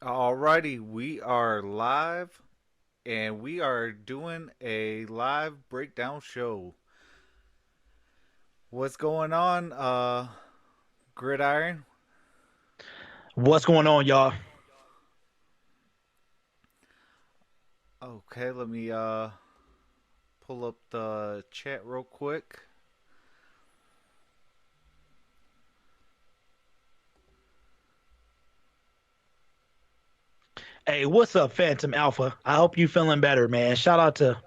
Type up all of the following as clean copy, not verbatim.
Alrighty, we are live and we are doing a live breakdown show. What's going on, Gridiron? What's going on, y'all? Okay, let me pull up the chat real quick. Hey, what's up, Phantom Alpha? I hope you feeling better, man. Shout out to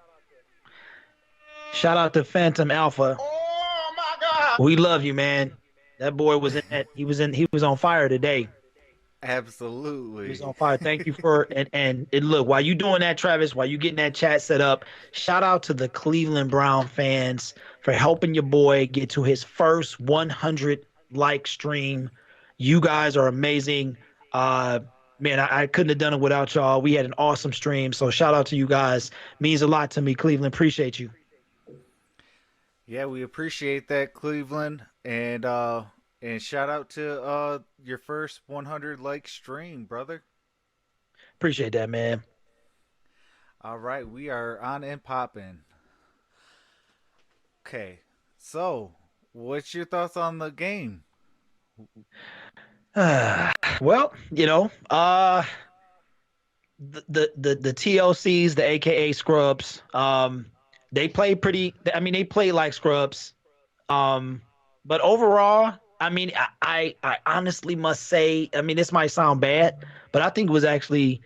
Phantom Alpha. Oh my God. We love you, man. That boy was in that. He was on fire today. He was Absolutely. on fire. Thank you for and look, while you doing that, Travis, while you getting that chat set up, shout out to the Cleveland Brown fans for helping your boy get to his first 100 like stream. You guys are amazing. Uh Man, I couldn't have done it without y'all. We had an awesome stream. So shout out to you guys. Means a lot to me, Cleveland. Appreciate you. Yeah, we appreciate that, Cleveland, and shout out to your first 100 like stream, brother. Appreciate that, man. All right, we are on and popping. Okay, so what's your thoughts on the game? Well, the TLCs, the AKA scrubs, they play pretty. I mean, they play like scrubs. Um, but overall, I mean, I honestly must say, I mean, this might sound bad, but I think it was actually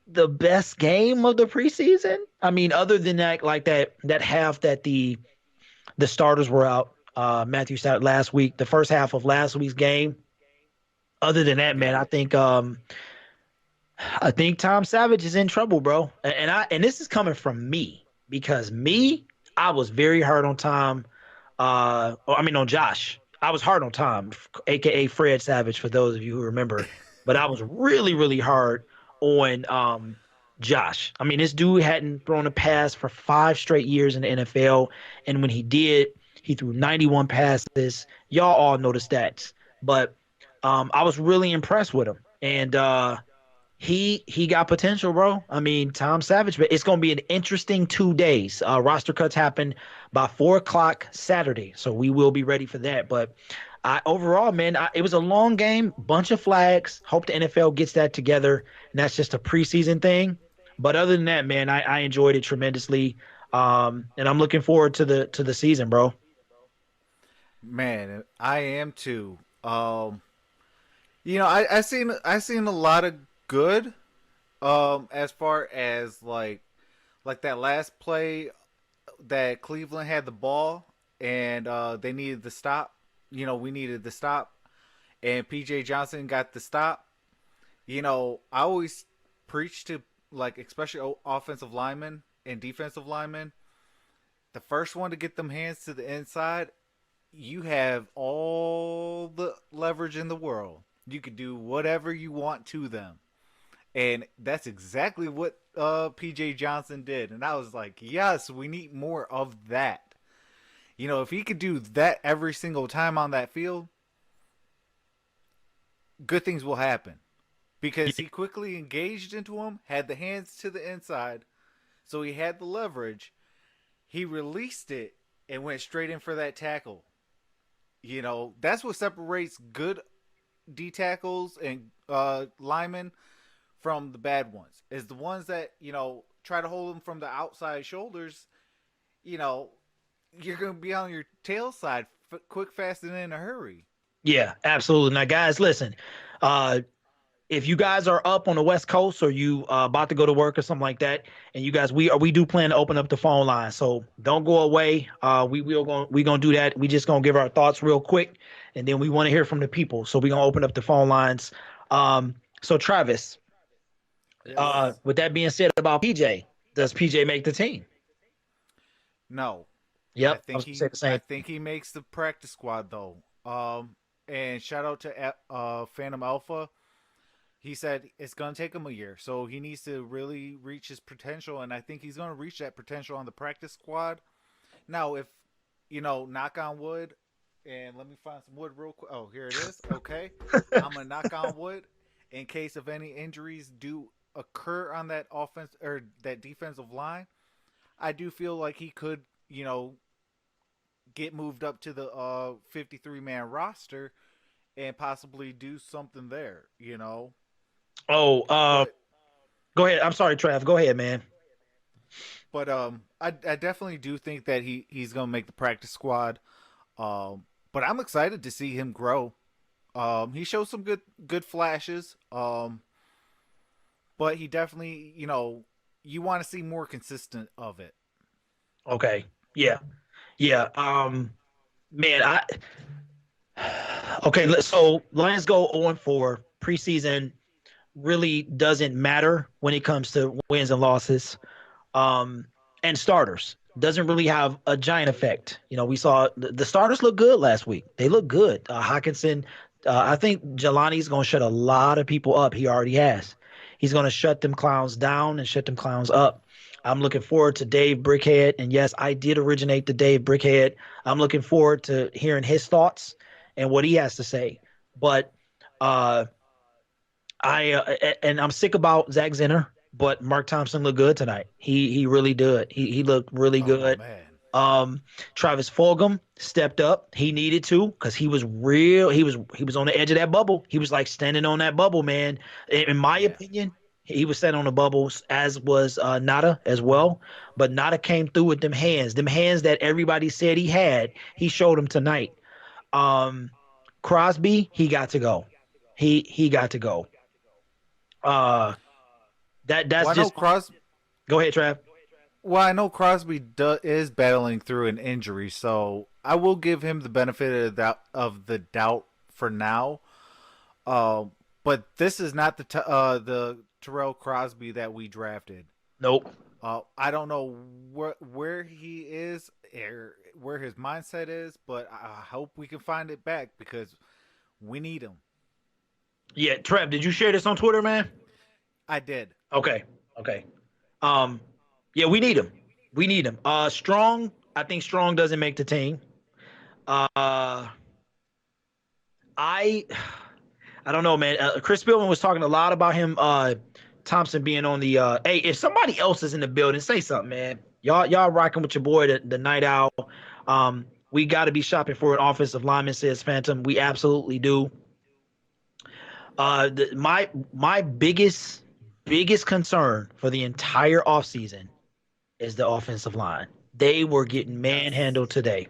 the best game of the preseason. I mean, other than that, like that half that the starters were out. Matthew started last week, the first half of last week's game. Other than that, man, Yeah. I think Tom Savage is in trouble, bro. And this is coming from me because I was very hard on Tom. I mean on Josh. I was hard on Tom, aka Fred Savage, for those of you who remember. But I was really, really hard on Josh. I mean, this dude hadn't thrown a pass for 5 straight years in the NFL, and when he did, he threw 91 passes. Y'all all know the stats, but I was really impressed with him, and he got potential, bro. I mean, Tom Savage, but it's gonna be an interesting 2 days. Roster cuts happen by 4 o'clock Saturday, so we will be ready for that. But overall, man, it was a long game, bunch of flags. Hope the NFL gets that together, and that's just a preseason thing. But other than that, man, I enjoyed it tremendously, and I'm looking forward to the season, bro. Man, I am too. I seen a lot of good. As far as like that last play that Cleveland had the ball and they needed the stop. We needed the stop, and PJ Johnson got the stop. I always preach to, like, especially offensive linemen and defensive linemen. The first one to get them hands to the inside, you have all the leverage in the world. You could do whatever you want to them. And that's exactly what PJ Johnson did. And I was like, yes, we need more of that. If he could do that every single time on that field, good things will happen. Because he quickly engaged into him, had the hands to the inside, so he had the leverage. He released it and went straight in for that tackle. That's what separates good D tackles and linemen from the bad ones. Is the ones that try to hold them from the outside shoulders. You know, you're gonna be on your tail side, quick, fast, and in a hurry. Yeah, absolutely. Now, guys, listen. Uh, if you guys are up on the West Coast or you about to go to work or something like that, and you guys we do plan to open up the phone line, so don't go away. We gonna do that. We just gonna give our thoughts real quick, and then we want to hear from the people. So we gonna open up the phone lines. So Travis, Yes. with that being said about PJ, does PJ make the team? No. I Yep, I think was gonna say he the I same thing. think he makes the practice squad though. And shout out to Phantom Alpha. He said it's gonna take him a year, so he needs to really reach his potential, and I think he's gonna reach that potential on the practice squad. Now, if knock on wood, and let me find some wood real quick. Oh, here it is. Okay, I'm gonna knock on wood. in case of any injuries do occur on that offense or that defensive line, I do feel like he could, get moved up to the 53 man roster and possibly do something there. Oh, But go ahead. I'm sorry, Trav. Go ahead, man. I definitely do think that he's gonna make the practice squad. But I'm excited to see him grow. He showed some good flashes. But he definitely, you want to see more consistent of it. Okay. Yeah. Yeah. Man, okay. So Lions go 0-4 preseason. Really doesn't matter when it comes to wins and losses. Um, and starters doesn't really have a giant effect. We saw the starters look good last week. They look good. Hawkinson, I think Jelani's going to shut a lot of people up. He already has. He's going to shut them clowns down and shut them clowns up. I'm looking forward to Dave Brickhead. And yes, I did originate the Dave Brickhead. I'm looking forward to hearing his thoughts and what he has to say. But uh, I'm sick about Zach Zenner, but Mark Thompson looked good tonight. He really did. He looked really Oh good. man. Travis Fulgham stepped up. He needed to because he was real. He was on the edge of that bubble. He was like standing on that bubble, man. In my Yeah. opinion, he was standing on the bubbles, as was Nada as well. But Nada came through with them hands that everybody said he had. He showed them tonight. Um, Crosby, he got to go. He got to go. Uh, that's Well, I know just Cros. go ahead, Trav. Well, I know Crosby is battling through an injury, so I will give him the benefit of the doubt for now. Uh, but this is not the Terrell Crosby that we drafted. Nope. I don't know where he is or where his mindset is, but I hope we can find it back because we need him. Yeah, Trev, did you share this on Twitter, man? I did. Okay. Okay. Um, yeah, we need him. We need him. Strong. I think Strong doesn't make the team. Uh, I I don't know, man. Chris Spielman was talking a lot about him. Thompson being on the. Hey, if somebody else is in the building, say something, man. Y'all rocking with your boy, the Night Owl. We got to be shopping for an offensive lineman, says Phantom. We absolutely do. My biggest concern for the entire offseason is the offensive line. They were getting Yes. manhandled today.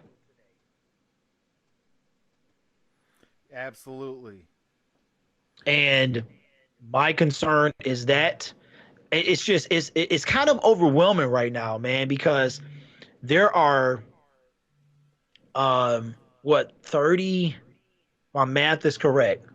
Absolutely. And my concern is that it's kind of overwhelming right now, man, because there are what 30, my math is correct,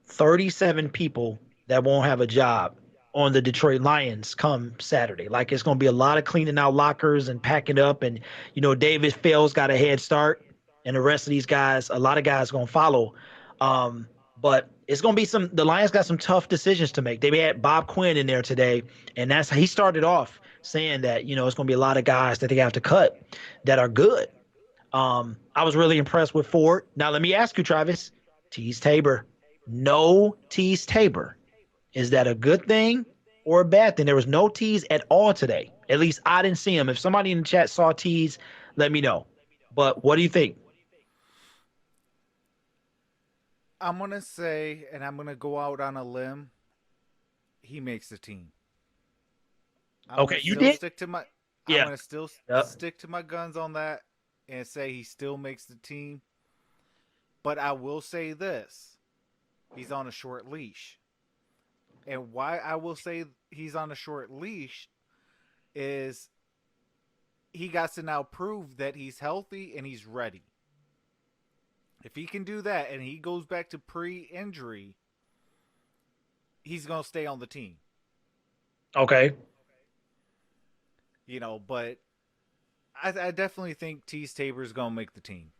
37 people that won't have a job on the Detroit Lions come Saturday. Like it's going to be a lot of cleaning out lockers and packing up. And, David Fales got a head start and the rest of these guys, a lot of guys going to follow. But it's going to be the Lions got some tough decisions to make. They had Bob Quinn in there today. And that's how he started off saying that, it's going to be a lot of guys that they have to cut that are good. I was really impressed with Ford. Now, let me ask you, Travis, Tease Tabor. No Tease Tabor. Is that a good thing or a bad thing? There was no Tease at all today. At least I didn't see him. If somebody in the chat saw Tease, let me know. But what do you think? I'm gonna say, and I'm gonna go out on a limb. He makes the team. I'm Okay, gonna you still did? stick to my. I'm Yeah. gonna still Yep. stick to my guns on that and say he still makes the team. But I will say this: he's on a short leash. And why I will say he's on a short leash is he got to now prove that he's healthy and he's ready. If he can do that and he goes back to pre-injury, he's gonna stay on the team. Okay. But I definitely think Tease Tabor's gonna make the team.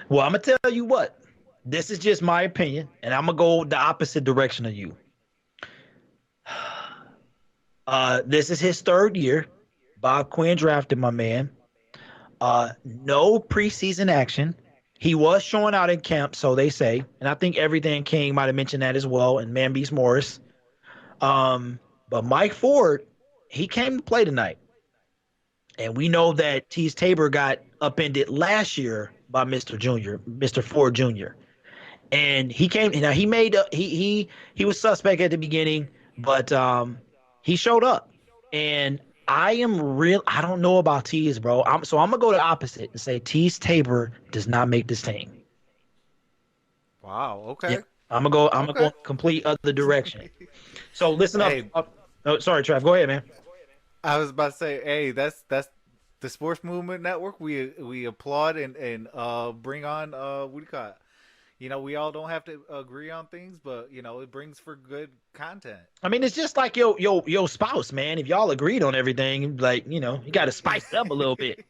Well, I'm going to tell you what. This is just my opinion, and I'm going to go the opposite direction of you. This is his third year. Bob Quinn drafted my man. No preseason action. He was showing out in camp, so they say, and I think Everything King might have mentioned that as well, and Man Beast Morris. Um, but Mike Ford, he came to play tonight, and we know that Tease Tabor got upended last year by Mr. Ford Jr. And he came. Now he made he was suspect at the beginning, but he showed up, and I am real. I don't know about Tease, bro. I'm gonna go the opposite and say Tease Tabor does not make this team. Wow. Yeah, Okay. I'm gonna go. I'm gonna Okay. go complete other direction. So listen up. Hey, Oh, sorry, Trav. Go ahead, man. I was about to say, hey, that's the Sports Movement Network. We applaud and bring on what do you call it? We all don't have to agree on things, but it brings for good content. I mean, it's just like your spouse, man. If y'all agreed on everything, like you got to spice it up a little bit.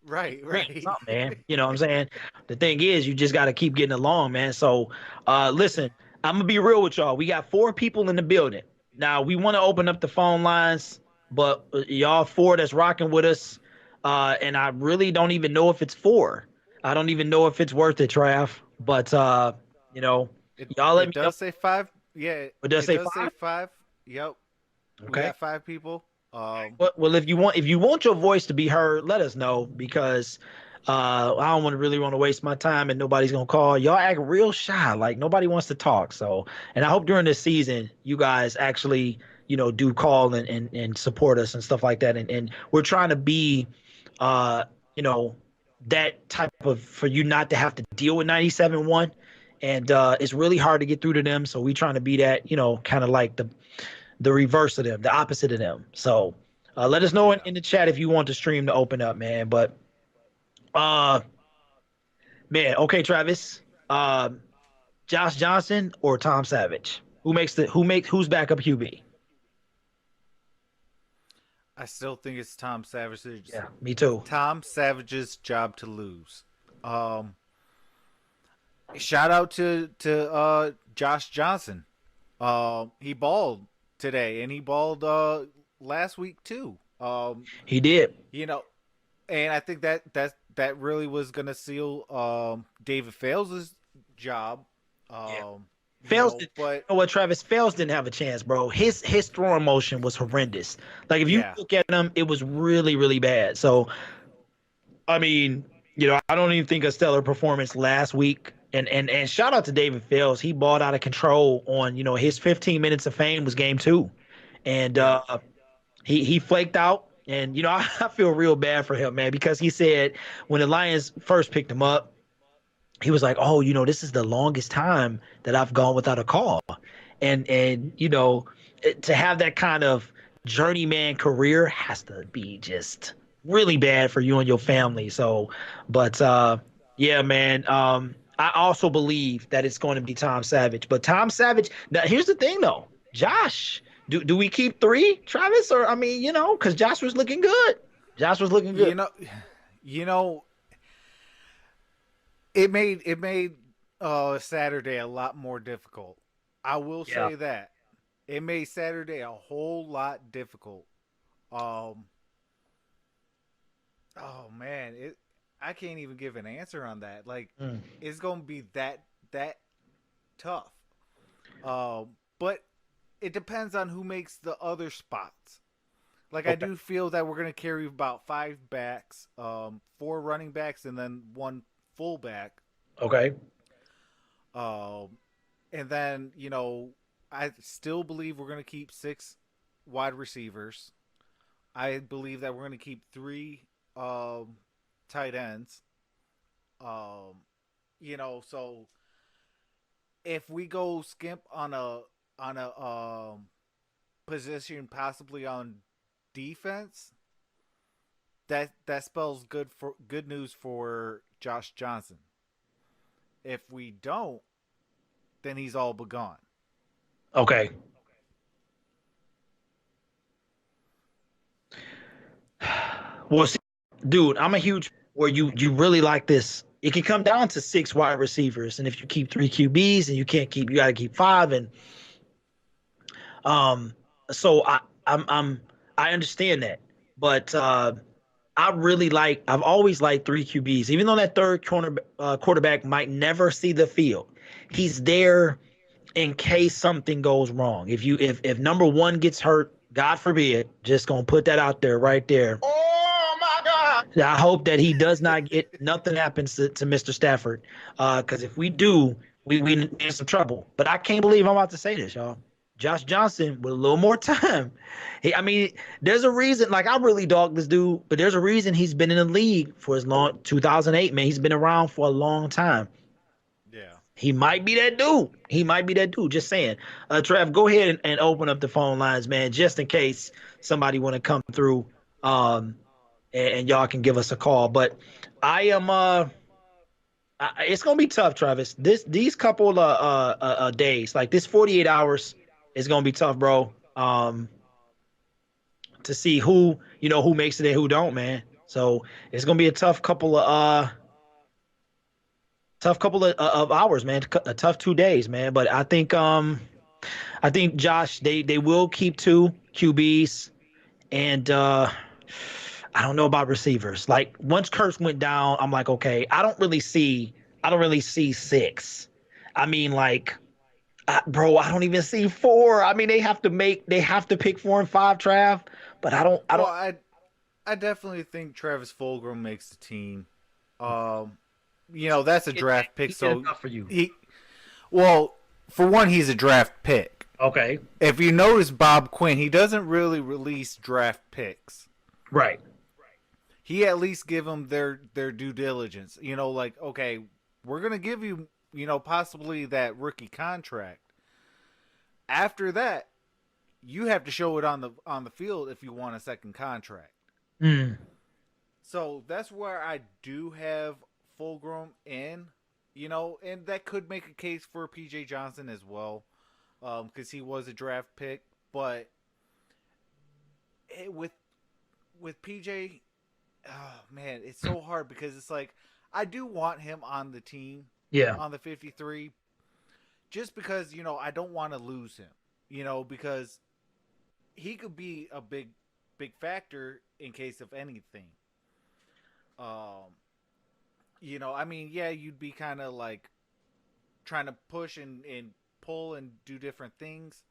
Right, Agree on right. something, man. You know what I'm saying? The thing is, you just got to keep getting along, man. So, listen, I'm gonna be real with y'all. We got 4 people in the building. Now we want to open up the phone lines, but y'all 4 that's rocking with us, and I really don't even know if it's 4. I don't even know if it's worth it, Trav. But you know, It y'all let it me know. does say five. Yeah, What does it it say does say 5? five. Yep, we Okay. got 5 people. Well, if you want your voice to be heard, let us know because I don't really want to waste my time and nobody's gonna call. Y'all act real shy, like nobody wants to talk. So, and I hope during this season you guys actually do call and support us and stuff like that. And we're trying to be you know that type of for you not to have to deal with 97.1. And it's really hard to get through to them. So we trying to be that kind of like the reverse of them, the opposite of them. So let us know Yeah. in the chat if you want the stream to open up, man. But uh man, okay, Travis. Josh Johnson or Tom Savage? Who's backup QB? I still think it's Yeah, me too. Tom Savage's job to lose. Um, Shout out to Josh Johnson. He balled today, and he balled last week too. He did. You know, and I think that really was gonna seal David Fales' job. Yeah. Fails did, But you know what, Travis? Fails didn't have a chance, bro. His throwing motion was horrendous. Like if you yeah, look at him, it was really, really bad. So I mean, I don't even think a stellar performance last week. And shout out to David Fales. He balled out of control on, his 15 minutes of fame was game 2. And yep, he flaked out. And I feel real bad for him, man, because he said when the Lions first picked him up, he was like, "Oh, this is the longest time that I've gone without a call." And to have that kind of journeyman career has to be just really bad for you and your family. So, but yeah, man. I also believe that it's going to be Tom Savage. But Tom Savage, now here's the thing though. Josh, do we keep 3, Travis? Or I mean, because Josh was looking good. Josh was looking good. you know, you know, it made Saturday a lot more difficult. I will Yeah. say that it made Saturday a whole lot difficult. Um, oh man, it I can't even give an answer on that. Like, Mm. it's gonna be that tough. But it depends on who makes the other spots. Like, I Okay. do feel that we're gonna carry about 5 backs, 4 running backs, and then 1 fullback. Okay. Um, and then I still believe we're gonna keep 6 wide receivers. I believe that we're gonna keep 3 tight ends. Um, so if we go skimp on a position, possibly on defense, that spells good news for Josh Johnson. If we don't, then he's all but gone. Okay. Well, see, dude, I'm a huge where you really like this. It can come down to 6 wide receivers, and if you keep 3 QBs and you got to keep 5, and um, so I understand that, but I've always liked three QBs, even though that third quarterback might never see the field. He's there in case something goes wrong. If number one gets hurt, God forbid, just gonna put that out there right there. Oh my God! I hope that he does not get nothing happens to Mr. Stafford. Because if we do, we in some trouble. But I can't believe I'm about to say this, y'all. Josh Johnson with a little more time. I mean, there's a reason. Like I really dog this dude, but there's a reason he's been in the league for as long 2008. Man, he's been around for a long time. Yeah. He might be that dude. He might be that dude. Just saying. Trav, go ahead and open up the phone lines, man, just in case somebody want to come through. And y'all can give us a call. But I am it's gonna be tough, Travis. These couple days, like this 48 hours is gonna be tough, bro. To see who makes it and who don't, man. So it's gonna be a tough couple of hours, man. A tough 2 days, man. But I think Josh, they will keep two QBs, and I don't know about receivers. Like once Kurtz went down, I'm like, okay, I don't really see six. I mean, like, bro, I don't even see four. I mean, they have to pick 4 and 5, Trav. But I don't. I definitely think Travis Fulgham makes the team. That's a draft pick, so for you. For one, he's a draft pick. Okay. If you notice Bob Quinn, he doesn't really release draft picks. Right. He at least give them their due diligence. Like, okay, we're going to give you, possibly that rookie contract. After that, you have to show it on the field if you want a second contract. Mm. So that's where I do have Fulgham in, and that could make a case for PJ Johnson as well, because he was a draft pick. But with PJ, oh man, it's so hard because it's like I do want him on the team, on the 53, just because I don't want to lose him, because he could be a big factor in case of anything. I mean, yeah, you'd be kind of like trying to push and pull and do different things,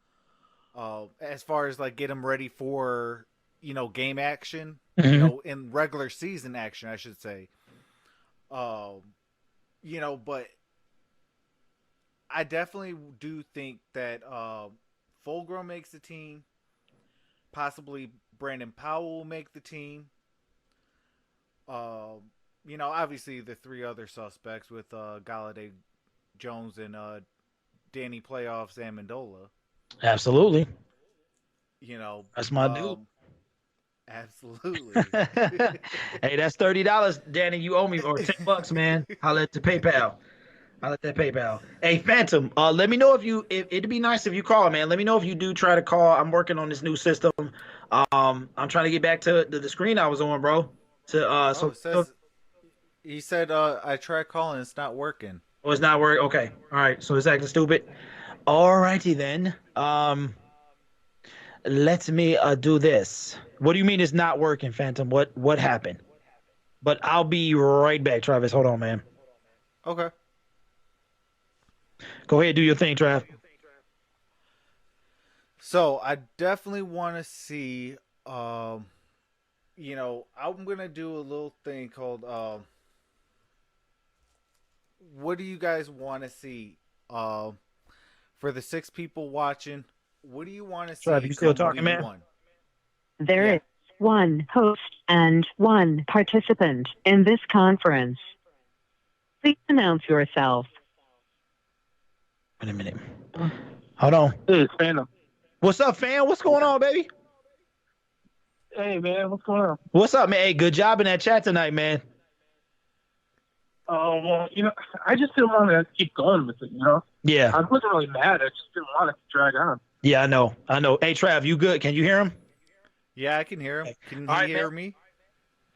as far as like get him ready for game action. Mm-hmm. In regular season action, I should say. But I definitely do think that Fulgham makes the team. Possibly Brandon Powell will make the team. Obviously the three other suspects with Galladay, Jones, and Danny Playoffs Amendola. Absolutely. That's my dude. Absolutely. Hey, that's $30, Danny. You owe me, or $10, man. Holla at the PayPal. Hey, Phantom. Let me know if it'd be nice if you call, man. Let me know if you do try to call. I'm working on this new system. I'm trying to get back to the screen I was on, bro. He said I tried calling, it's not working. Oh, it's not working. Okay, all right. So it's acting stupid. All righty then. Let me do this. What do you mean it's not working, Phantom? What happened? But I'll be right back, Travis. Hold on, man. Okay. Go ahead, do your thing, Trav. So I definitely want to see, I'm gonna do a little thing called, what do you guys want to see? For the 6 people watching, what do you want to see? Trav, you still talking, man? There is one host and one participant in this conference. Please announce yourself. Wait a minute. Hold on. Hey, Phantom. What's up, fam? What's going on, baby? Hey, man, what's going on? What's up, man? Hey, good job in that chat tonight, man. Oh, well, I just didn't want to keep going with it, Yeah. I wasn't really mad. I just didn't want it to drag on. Yeah, I know. Hey, Trav, you good? Can you hear him? Yeah, I can hear him. Can All you right, hear man. me?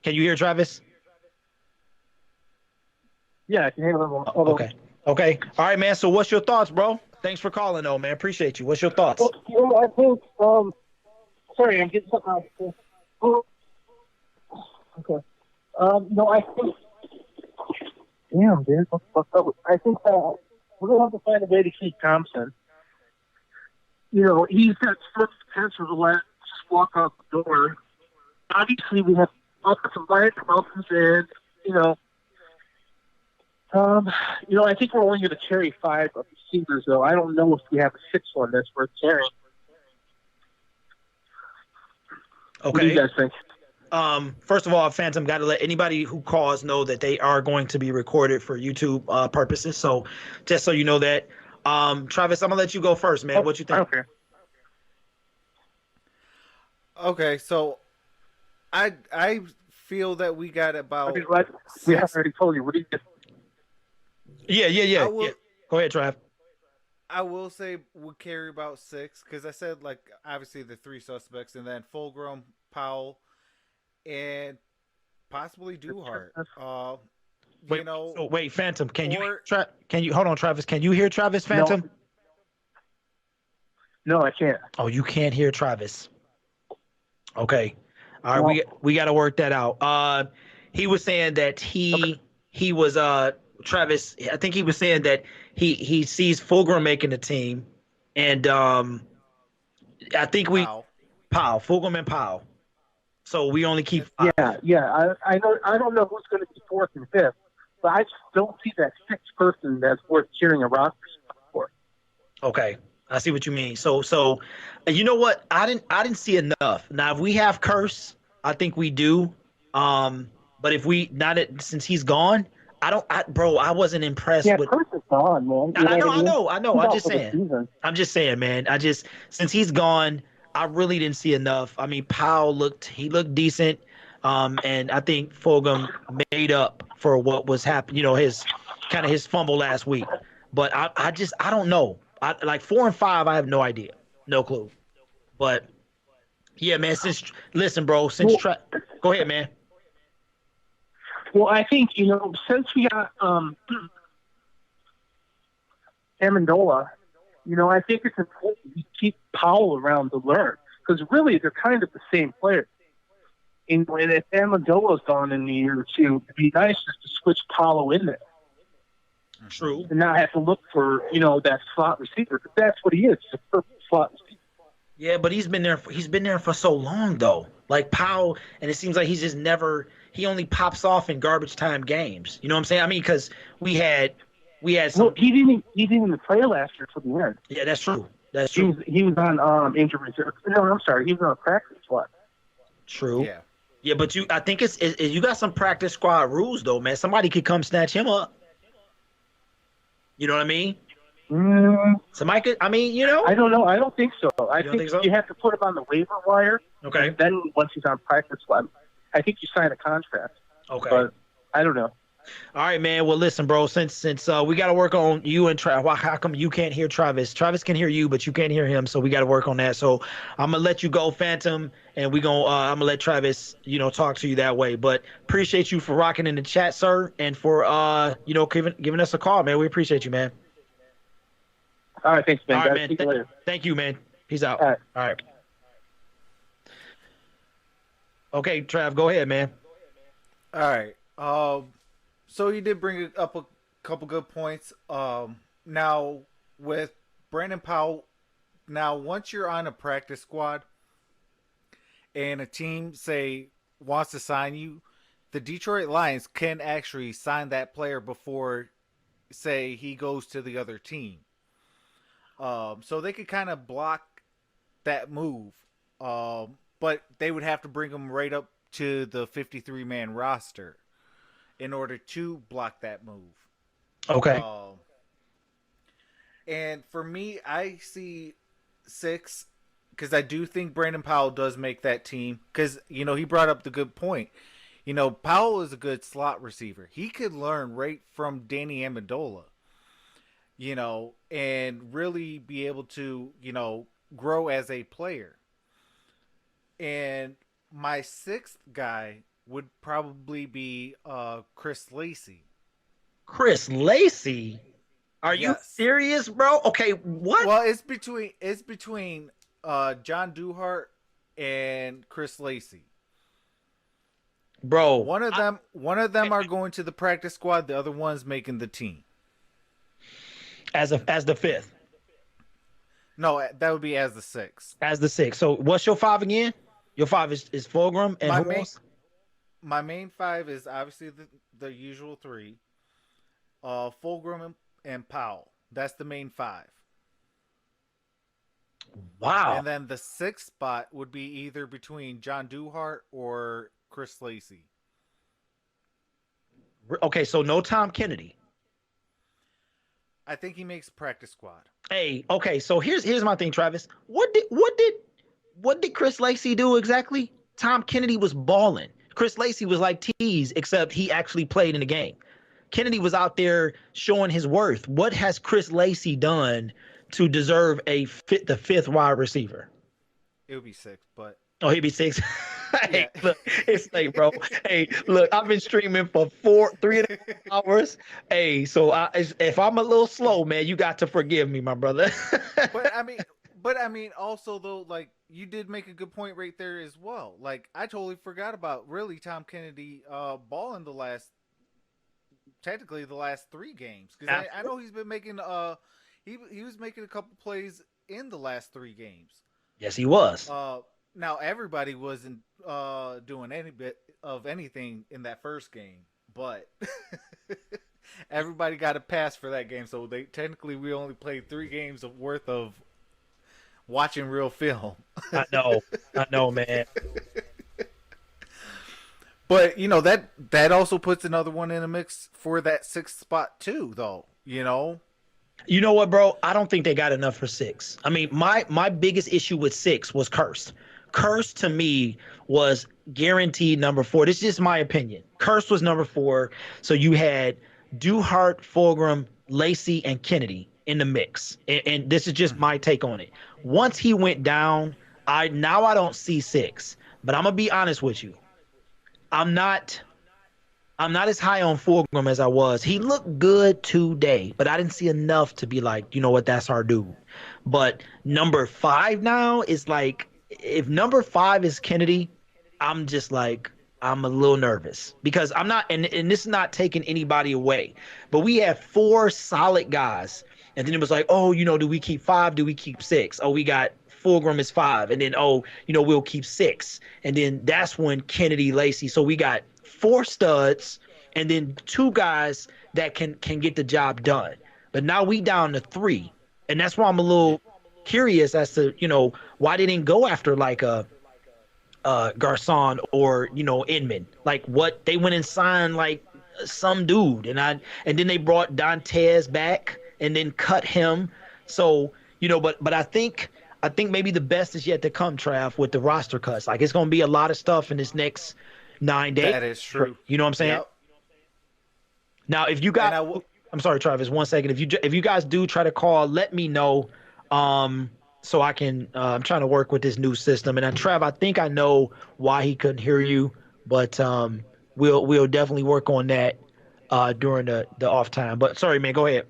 Can you hear Travis? Yeah, I can hear him. Okay. Okay. All right, man. So what's your thoughts, bro? Thanks for calling, though, man. Appreciate you. What's your thoughts? Well, I think, sorry, I'm getting something out. Okay. No, I think. Damn, dude. What's fucked up? I think we're gonna have to find a way to keep Thompson. You know, he's got so much potential to let just walk out the door. Obviously, we have offensive line problems, and I think we're only going to carry 5 receivers, though. I don't know if we have a 6th one that's worth carrying. Okay. What do you guys think? First of all, Phantom, got to let anybody who calls know that they are going to be recorded for YouTube purposes. So just so you know that. Travis, I'm going to let you go first, man. What you think? Okay. Okay, so I feel that we got about We have already told you. What do you think? Yeah. Go ahead, Trav. I will say we'll carry about 6 because I said obviously the 3 suspects and then Fulgram, Powell, and possibly Duhart. Wait, Phantom, can you hold on, Travis? Can you hear Travis, Phantom? No, I can't. Oh, you can't hear Travis. Okay. All right, we got to work that out. He was saying that he was Travis. I think he was saying that he sees Fulgram making the team, and I think Powell, Fulgram and Powell. So we only keep 5. Yeah. I know. I don't know who's going to be 4th and 5th, but I just don't see that 6th person that's worth cheering a roster for. Okay. I see what you mean. So you know what? I didn't see enough. Now, if we have Curse, I think we do. But if we since he's gone, I wasn't impressed with. Curse is gone, man. I know. I'm just saying, man. Since he's gone, I really didn't see enough. I mean, Powell looked decent. And I think Fulgham made up for what was happening, his fumble last week. But I don't know. 4 and 5, I have no idea, no clue. But yeah, man. Go ahead, man. Well, I think since we got Amendola, I think it's important we keep Powell around to learn because really they're kind of the same player. And if Amendola's gone in a year or two, it'd be nice just to switch Powell in there. True. And not have to look for, that slot receiver. Because that's what he is. He's a perfect slot receiver. Yeah, but he's been there for so long though. Like Powell, and it seems like he's just never he only pops off in garbage time games. You know what I'm saying? I mean, because we had some. Well, he didn't even play last year till the end. Yeah, that's true. That's true. He was on injury reserve. No, I'm sorry. He was on a practice squad. True. Yeah, but I think it's you got some practice squad rules though, man. Somebody could come snatch him up. You know what I mean? Somebody could. I mean, I don't know. I don't think so. I think so? You have to put him on the waiver wire. Okay. And then once he's on practice squad, I think you sign a contract. Okay. But I don't know. All right, man. Well, listen, bro. Since we got to work on you and Travis. How come you can't hear Travis? Travis can hear you, but you can't hear him. So we got to work on that. So I'm gonna let you go, Phantom, and I'm gonna let Travis, talk to you that way. But appreciate you for rocking in the chat, sir, and for giving us a call, man. We appreciate you, man. All right, thanks, man. All right, man. Thank you, man. Peace out. All right. Okay, Trav, go ahead, man. All right. So you did bring up a couple good points. Now with Brandon Powell, once you're on a practice squad and a team wants to sign you, the Detroit Lions can actually sign that player before he goes to the other team. So they could kind of block that move. But they would have to bring him right up to the 53-man roster in order to block that move. Okay. And for me, I see 6 because I do think Brandon Powell does make that team because, he brought up the good point. Powell is a good slot receiver. He could learn right from Danny Amendola, and really be able to, grow as a player. And my 6th guy would probably be Chris Lacey. Chris Lacey? Are you serious, bro? Okay, what? Well, it's between John Duhart and Chris Lacey. bro. One of them are going to the practice squad. The other one's making the team. As the fifth, No, that would be as the sixth. as the sixth. So what's your five again? Your five is Fulgrim and My who main else? my main five is obviously the usual three. Fulgrim and Powell. That's the main five. Wow. And then the sixth spot would be either between John Duhart or Chris Lacey. Okay, so no Tom Kennedy. I think he makes practice squad. Hey, okay, so here's my thing, Travis. What did Chris Lacey do exactly? Tom Kennedy was balling. Chris Lacey was like tease, except he actually played in the game. Kennedy was out there showing his worth. What has Chris Lacey done to deserve the fifth wide receiver? It would be six, but Oh, he'd be six. Hey, Yeah. look, it's late, bro. Hey, look, I've been streaming for 3.5 hours. Hey, so if I'm a little slow, man, you got to forgive me, my brother. but I mean, also though, like you did make a good point right there as well. Like I totally forgot about really Tom Kennedy balling technically the last three games because I know he's been making he was making a couple plays in the last three games. Yes, he was. Now everybody wasn't doing any bit of anything in that first game, but everybody got a pass for that game. So we only played 3 games of worth of watching real film. I know, man. But you know that also puts another one in the mix for that 6th spot too, though. You know. You know what, bro? I don't think they got enough for 6. I mean, my biggest issue with 6 was Cursed. Cursed to me was guaranteed number 4. This is just my opinion. Cursed was number 4. So you had Duhart, Fulgrim, Lacey, and Kennedy in the mix. And this is just my take on it. Once he went down, I don't see 6. But I'm gonna be honest with you. I'm not as high on Fulgrim as I was. He looked good today, but I didn't see enough to be like, you know what, that's our dude. But number 5 now is like, if number 5 is Kennedy, I'm just like, I'm a little nervous because I'm not, and this is not taking anybody away, but we have 4 solid guys. And then it was like, oh, you know, do we keep 5? Do we keep 6? Oh, we got Fulgrim is 5. And then, oh, you know, we'll keep 6. And then that's when Kennedy, Lacey. So we got 4 studs and then 2 guys that can get the job done. But now we down to 3. And that's why I'm a little curious as to, you know, why they didn't go after like a Garcon or, you know, Inman. Like what they went and signed like some dude. And then they brought Dantes back and then cut him. So, you know, but I think maybe the best is yet to come, Trav, with the roster cuts. Like it's going to be a lot of stuff in this next 9 days. That is true. You know what I'm saying? Yep. Now, if you got, I'm sorry, Travis, 1 second. If you guys do try to call, let me know. So I can, I'm trying to work with this new system. And Trav, I think I know why he couldn't hear you, but we'll definitely work on that during the off time. But sorry, man, go ahead.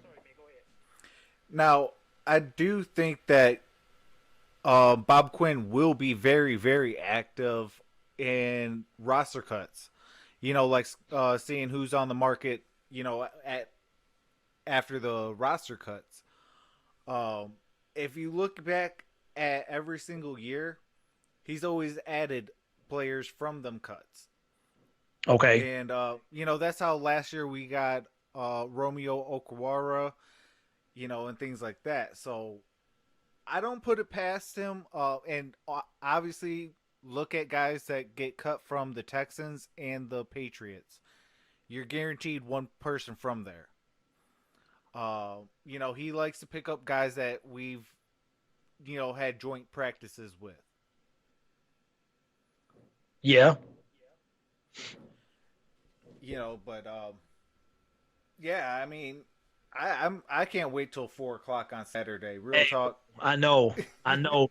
Now, I do think that Bob Quinn will be very, very active in roster cuts. You know, like seeing who's on the market, you know, after the roster cuts. If you look back at every single year, he's always added players from them cuts. Okay. And, you know, that's how last year we got Romeo Okwara, you know, and things like that. So I don't put it past him. And obviously look at guys that get cut from the Texans and the Patriots. You're guaranteed one person from there. You know, he likes to pick up guys that we've, you know, had joint practices with. Yeah. You know, but yeah, I mean, I can't wait till 4:00 on Saturday. Real talk. I know,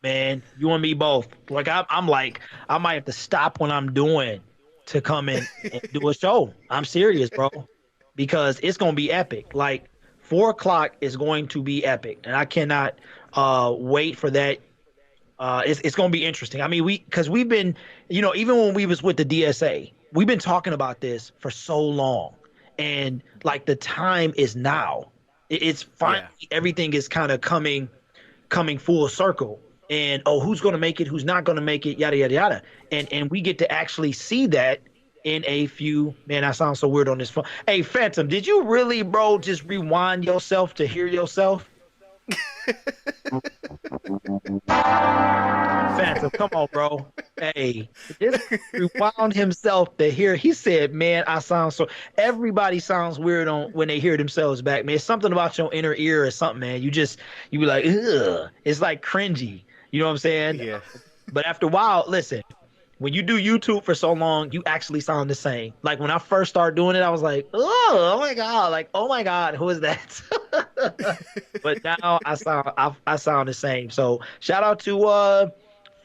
man. You and me both. Like I'm like, I might have to stop what I'm doing to come in and do a show. I'm serious, bro, because it's gonna be epic. Like 4:00 is going to be epic, and I cannot wait for that. It's gonna be interesting. I mean, because we've been, you know, even when we was with the DSA, we've been talking about this for so long, and like the time is now. It's finally Yeah. everything is kind of coming full circle. And oh, who's going to make it? Who's not going to make it? Yada yada yada. And we get to actually see that in a few. Man, I sound so weird on this phone. Hey, Phantom, did you really, bro, just rewind yourself to hear yourself? Phantom, come on, bro. Hey, this rewound himself to hear. He said, "Man, I sound so." Everybody sounds weird on when they hear themselves back, man. It's something about your inner ear or something, man. You be like, ugh. It's like cringy. You know what I'm saying? Yeah. But after a while, listen. When you do YouTube for so long, you actually sound the same. Like when I first started doing it, I was like, oh my God, like, oh my God, who is that? But now I sound the same. So shout out to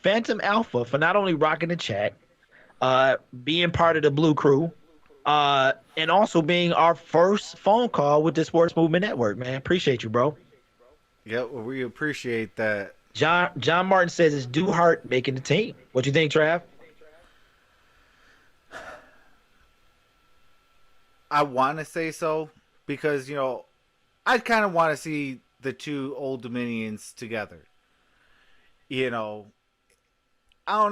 Phantom Alpha for not only rocking the chat, being part of the Blue Crew, and also being our first phone call with the Sports Movement Network, man. Appreciate you, bro. Yeah, well, we appreciate that. John Martin says it's Duhart making the team. What you think, Trav? I want to say so because, I kind of want to see the two Old Dominions together. I don't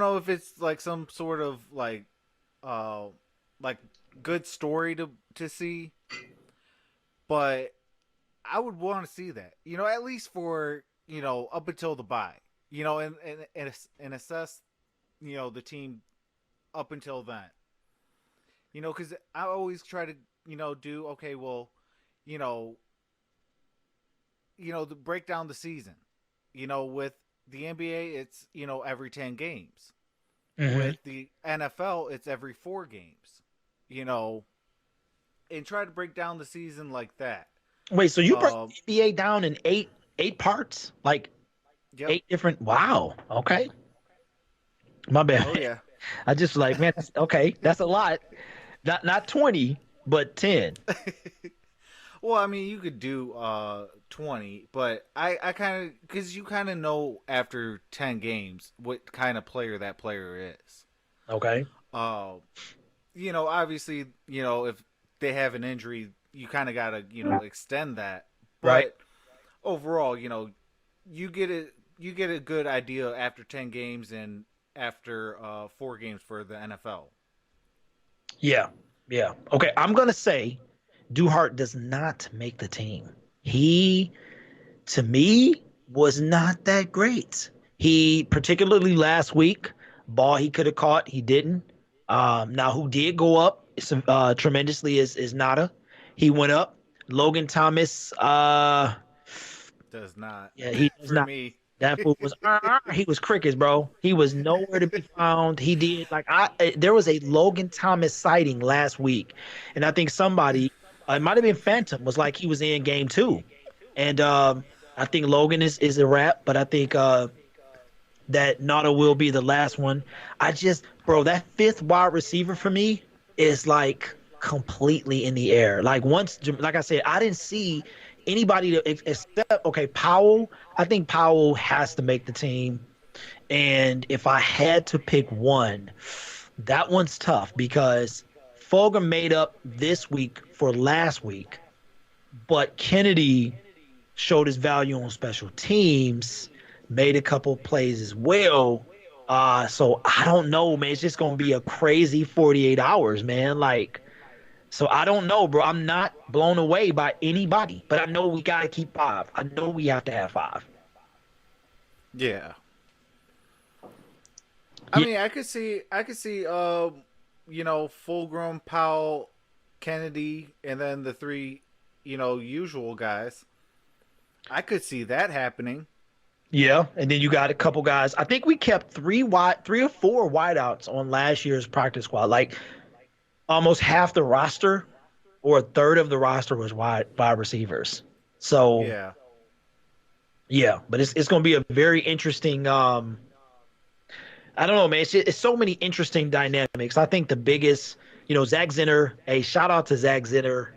know if it's like some sort of like good story to see, but I would want to see that. At least for up until the bye. And assess the team up until then. Because I always try to do okay. Well, to break down the season. With the NBA, it's every 10 games. Mm-hmm. With the NFL, it's every 4 games. And try to break down the season like that. Wait, so you break the NBA down in eight parts, like yep. 8 different? Wow. Okay. My bad. Oh yeah. I just like, man. Okay, that's a lot. Not 20, but 10. Well, I mean, you could do 20, but I kind of because you kind of know after 10 games what kind of player that player is. Okay. Obviously, if they have an injury, you kind of gotta extend that. But right. Overall, you get a good idea after 10 games and after 4 games for the NFL. Yeah. Okay, I'm gonna say Duhart does not make the team. He, to me, was not that great. He, particularly last week, ball he could have caught, he didn't. Now, who did go up tremendously is Nada. He went up. Logan Thomas does not. Yeah, he does for not. me. That fool was he was crickets, bro. He was nowhere to be found. He did there was a Logan Thomas sighting last week, and I think somebody, it might have been Phantom, was like he was in game 2, and I think Logan is a wrap, but I think that Nada will be the last one. Bro, that 5th wide receiver for me is like completely in the air. Like I said, I didn't see anybody except Powell. I think Powell has to make the team, and if I had to pick one, that one's tough because Fulgham made up this week for last week, but Kennedy showed his value on special teams, made a couple plays as well. So I don't know, man. It's just gonna be a crazy 48 hours, man. So I don't know, bro. I'm not blown away by anybody, but I know we gotta keep 5. I know we have to have 5. Yeah. I mean, I could see, Fulgham, Powell, Kennedy, and then the 3, usual guys. I could see that happening. Yeah, and then you got a couple guys. I think we kept 3 or 4 wideouts on last year's practice squad. Like almost half the roster, or a third of the roster, was wide receivers. So yeah, but it's going to be a very interesting. I don't know, man. It's so many interesting dynamics. I think the biggest, Zach Zinner. Hey, shout out to Zach Zinner.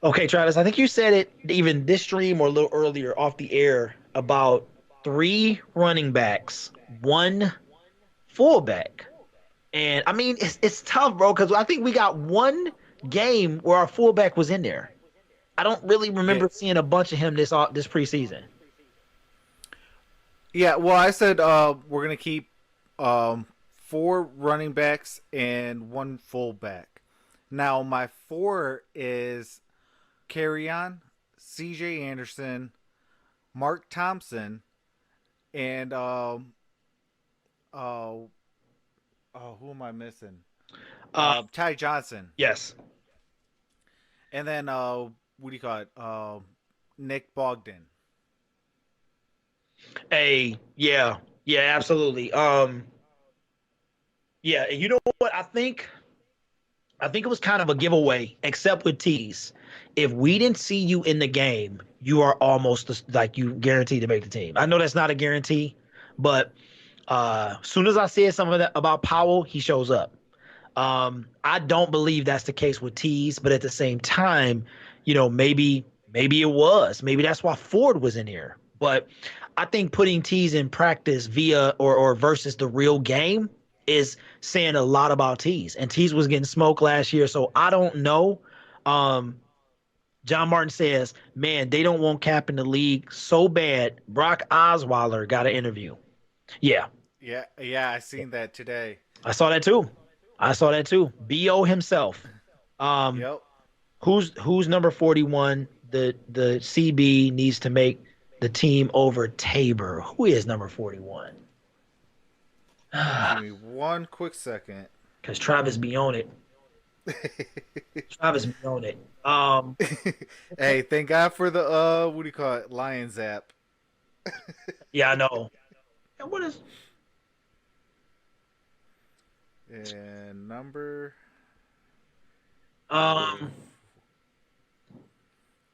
Okay, Travis, I think you said it even this stream or a little earlier off the air about 3 running backs, 1 fullback. And I mean, it's tough, bro, because I think we got one game where our fullback was in there. I don't really Yeah, remember seeing a bunch of him this preseason. yeah. Well, I said we're gonna keep um, 4 running backs and 1 fullback. Now my 4 is Carrion, C.J. Anderson, Mark Thompson, and uh, who am I missing? Uh, Ty Johnson, yes. and then what do you call it? Nick Bogdan. Yeah, absolutely. Yeah, and you know what? I think it was kind of a giveaway, except with T's. If we didn't see you in the game, you are almost like you guaranteed to make the team. I know that's not a guarantee, but as soon as I said something about Powell, he shows up. I don't believe that's the case with T's, but at the same time, maybe it was. Maybe that's why Ford was in here. But I think putting T's in practice via or versus the real game is saying a lot about T's. And T's was getting smoked last year, so I don't know. Um, John Martin says, man, they don't want Cap in the league so bad. Brock Osweiler got an interview. Yeah, Yeah, yeah, I seen that today. I saw that too. BO himself. Um, Yep. who's number 41? The CB needs to make the team over Tabor. Who is number 41? Give me one quick second. Because Travis be on it. Travis be on it. Hey, thank God for the what do you call it? Lions app. Yeah, I know. And what is And number um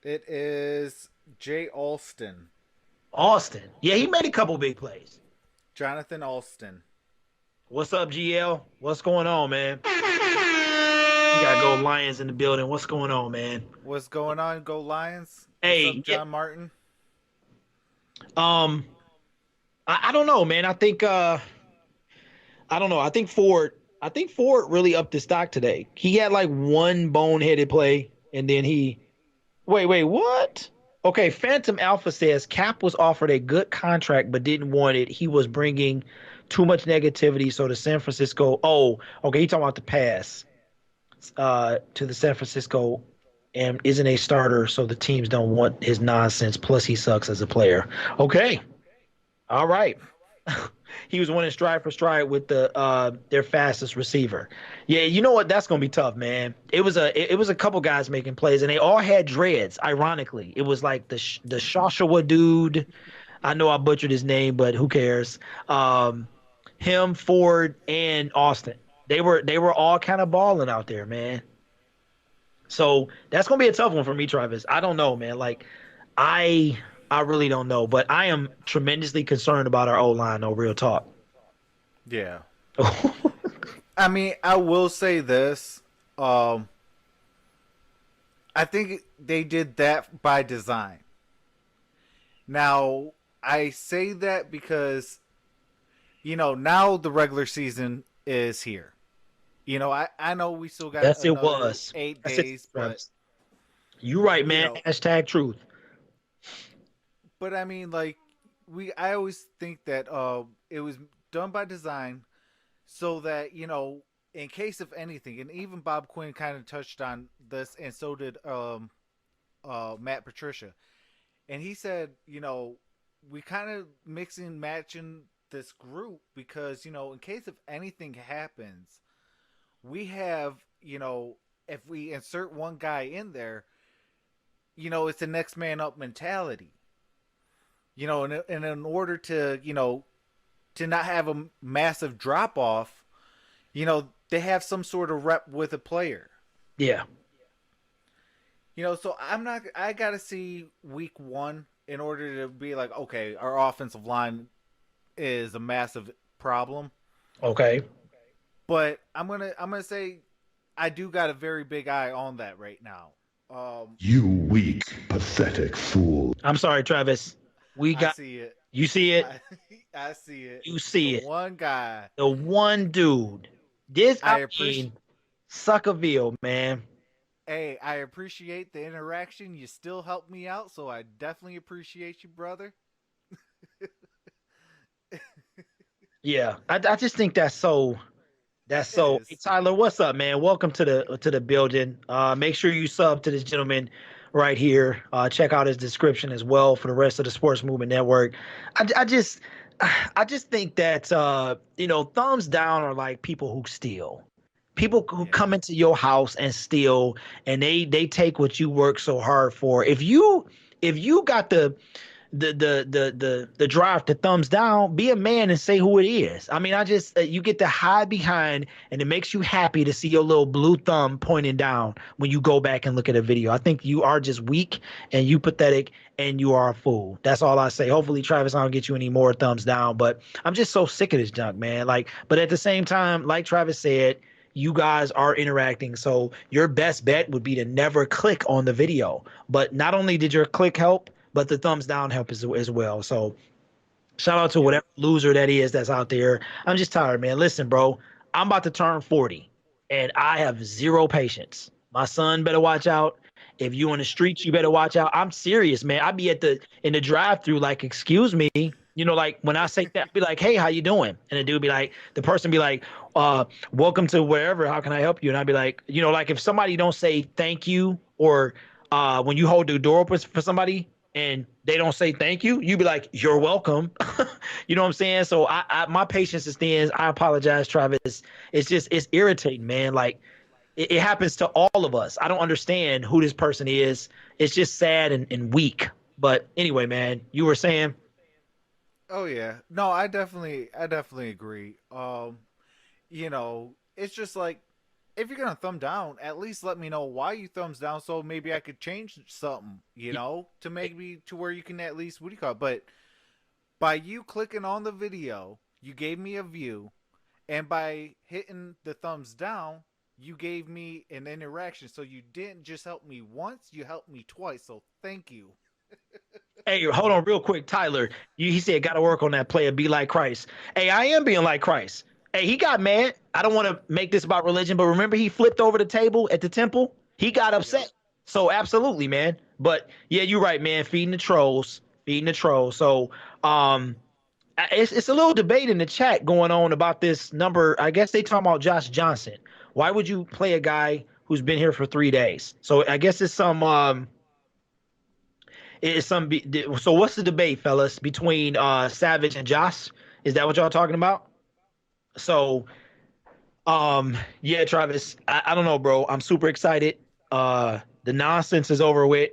it is Jay Alston. Austin? Yeah, he made a couple big plays. Jonathan Alston. What's up, GL? What's going on, man? You gotta go Lions in the building. What's going on, man? What's going on? Go Lions. Hey, What's up, John Martin? I don't know, man. I think I don't know. I think Ford really upped his stock today. He had like one boneheaded play, and then he wait, what? Okay, Phantom Alpha says Cap was offered a good contract but didn't want it. He was bringing too much negativity, so the San Francisco. Oh, okay, he talking about the pass to the San Francisco and isn't a starter, so the teams don't want his nonsense. Plus, he sucks as a player. Okay, all right. He was winning stride for stride with their fastest receiver. Yeah, you know what? That's gonna be tough, man. It was a couple guys making plays, and they all had dreads. Ironically, it was like the Shoshawa dude. I know I butchered his name, but who cares? Him, Ford, and Austin. They were all kind of balling out there, man. So that's gonna be a tough one for me, Travis. I don't know, man. Like I really don't know, but I am tremendously concerned about our O-line, no real talk. Yeah. I mean, I will say this. I think they did that by design. Now, I say that because, now the regular season is here. I know we still got Yes, it another was 8 That's days, it, but Travis. You right, man. Hashtag truth. But I mean, like I always think that it was done by design, so that in case of anything, and even Bob Quinn kind of touched on this, and so did Matt Patricia, and he said, we kind of mix and matching this group because in case of anything happens, we have if we insert one guy in there, it's a next man up mentality. And in order to, to not have a massive drop off, they have some sort of rep with a player. Yeah. So I got to see week 1 in order to be like, okay, our offensive line is a massive problem. Okay. But I'm going to say I do got a very big eye on that right now. You weak, pathetic fool. I'm sorry, Travis. I see it. You see it? I see it. You see the it. One guy. The one dude This, I I appreciate. mean, Suckerville, man. Hey, I appreciate the interaction. You still help me out, so I definitely appreciate you, brother. Yeah, I just think that's so. That's It so. Hey, is. Tyler, what's up, man? Welcome to the building. Make sure you sub to this gentleman right here. Check out his description as well for the rest of the Sports Movement Network. I just I just think that thumbs down are like people who steal. People who Yeah. come into your house and steal, and they take what you work so hard for. If you got the drive to thumbs down, be a man and say who it is. I mean, I just you get to hide behind, and it makes you happy to see your little blue thumb pointing down when you go back and look at a video. I think you are just weak and you pathetic and you are a fool. That's all I say. Hopefully, Travis, I don't get you any more thumbs down, but I'm just so sick of this junk, man. Like, but at the same time, like Travis said, you guys are interacting. So your best bet would be to never click on the video. But not only did your click help, but the thumbs down help as well. So shout out to Yep. whatever loser that is that's out there. I'm just tired, man. Listen, bro, I'm about to turn 40 and I have zero patience. My son better watch out. If you on the streets, you better watch out. I'm serious, man. I be in the drive-through, like, excuse me. Like when I say that, I be like, hey, how you doing? And the dude be like, the person be like, welcome to wherever, how can I help you? And I'd be like, like if somebody don't say thank you, or when you hold the door open for somebody and they don't say thank you, you be like, you're welcome. You know what I'm saying? So my patience is thin. I apologize, Travis. It's irritating, man. Like it happens to all of us. I don't understand who this person is. It's just sad and weak. But anyway, man, you were saying, Oh yeah. No, I definitely agree. It's just like if you're gonna thumb down, at least let me know why you thumbs down, so maybe I could change something, to maybe to where you can at least what do you call it? But by you clicking on the video, you gave me a view, and by hitting the thumbs down, you gave me an interaction. So you didn't just help me once, you helped me twice. So thank you. hey, hold on real quick, Tyler. He said, got to work on that player, be like Christ. Hey, I am being like Christ. Hey, he got mad. I don't want to make this about religion, but remember he flipped over the table at the temple? He got Yep. upset. So absolutely, man. But yeah, you're right, man. Feeding the trolls, feeding the trolls. So it's a little debate in the chat going on about this number. I guess they talking about Josh Johnson. Why would you play a guy who's been here for 3 days? So I guess so what's the debate, fellas, between Savage and Josh? Is that what y'all talking about? So yeah, Travis, I don't know, bro. I'm super excited. The nonsense is over with.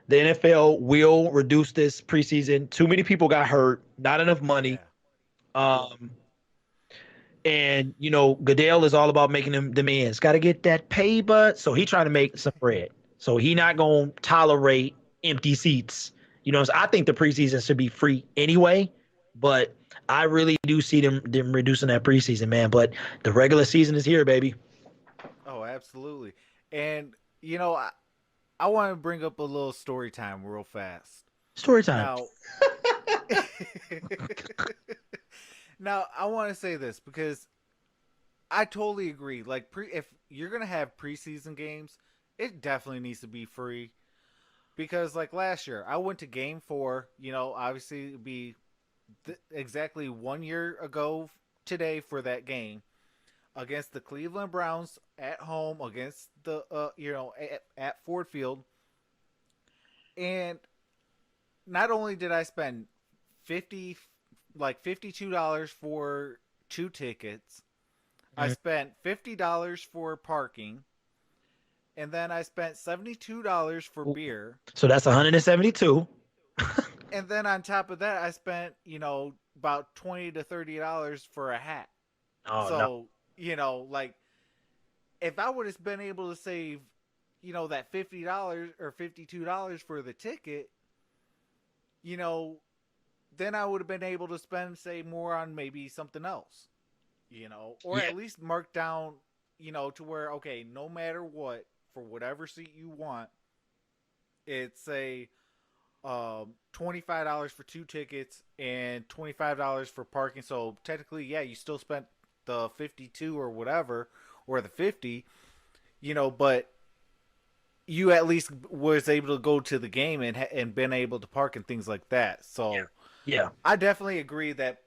The NFL will reduce this preseason. Too many people got hurt, not enough money. Yeah. Um and Goodell is all about making them ends. Got to get that pay, but so he trying to make some bread. So he not gonna tolerate empty seats. So I think the preseason should be free anyway, but I really do see them reducing that preseason, man. But the regular season is here, baby. Oh, absolutely. And I want to bring up a little story time real fast. Story time. Now, now I want to say this because I totally agree. Like, if you're gonna have preseason games, it definitely needs to be free. Because like last year, I went to Game 4. Obviously, it'd be exactly 1 year ago today for that game against the Cleveland Browns at home against the at Ford Field. And not only did I spend 50 like $52 for 2 tickets, I spent $50 for parking, and then I spent $72 for beer. So that's 172. And then on top of that, I spent, about $20 to $30 for a hat. Oh no. So, like if I would have been able to save, that $50 or $52 for the ticket, then I would have been able to spend, say, more on maybe something else, or Yeah. at least mark down, to where, okay, no matter what, for whatever seat you want, it's a $25 for 2 tickets and $25 for parking. So technically, yeah, you still spent the 52 or whatever, or the 50, but you at least was able to go to the game and been able to park and things like that. So Yeah. I definitely agree that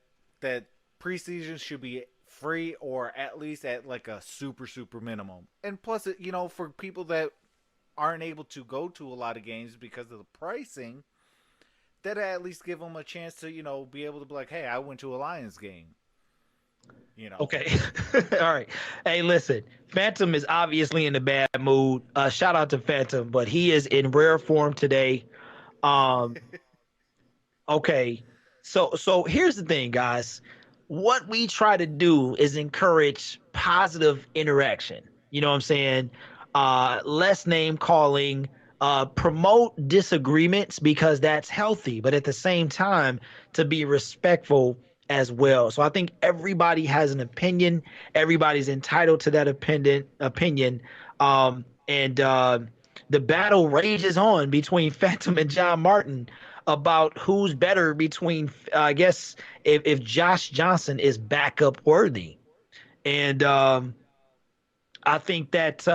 preseason should be free, or at least at like a super minimum. And plus, for people that aren't able to go to a lot of games because of the pricing, that at least give them a chance to be able to be like, hey, I went to a Lions game. Okay. All right. Hey, listen, Phantom is obviously in a bad mood. Shout out to Phantom, but he is in rare form today. Okay. So here's the thing, guys. What we try to do is encourage positive interaction. You know what I'm saying? Less name calling, promote disagreements because that's healthy, but at the same time, to be respectful as well. So I think everybody has an opinion. Everybody's entitled to that opinion. And the battle rages on between Phantom and John Martin about who's better between, I guess, if Josh Johnson is backup worthy. And I think that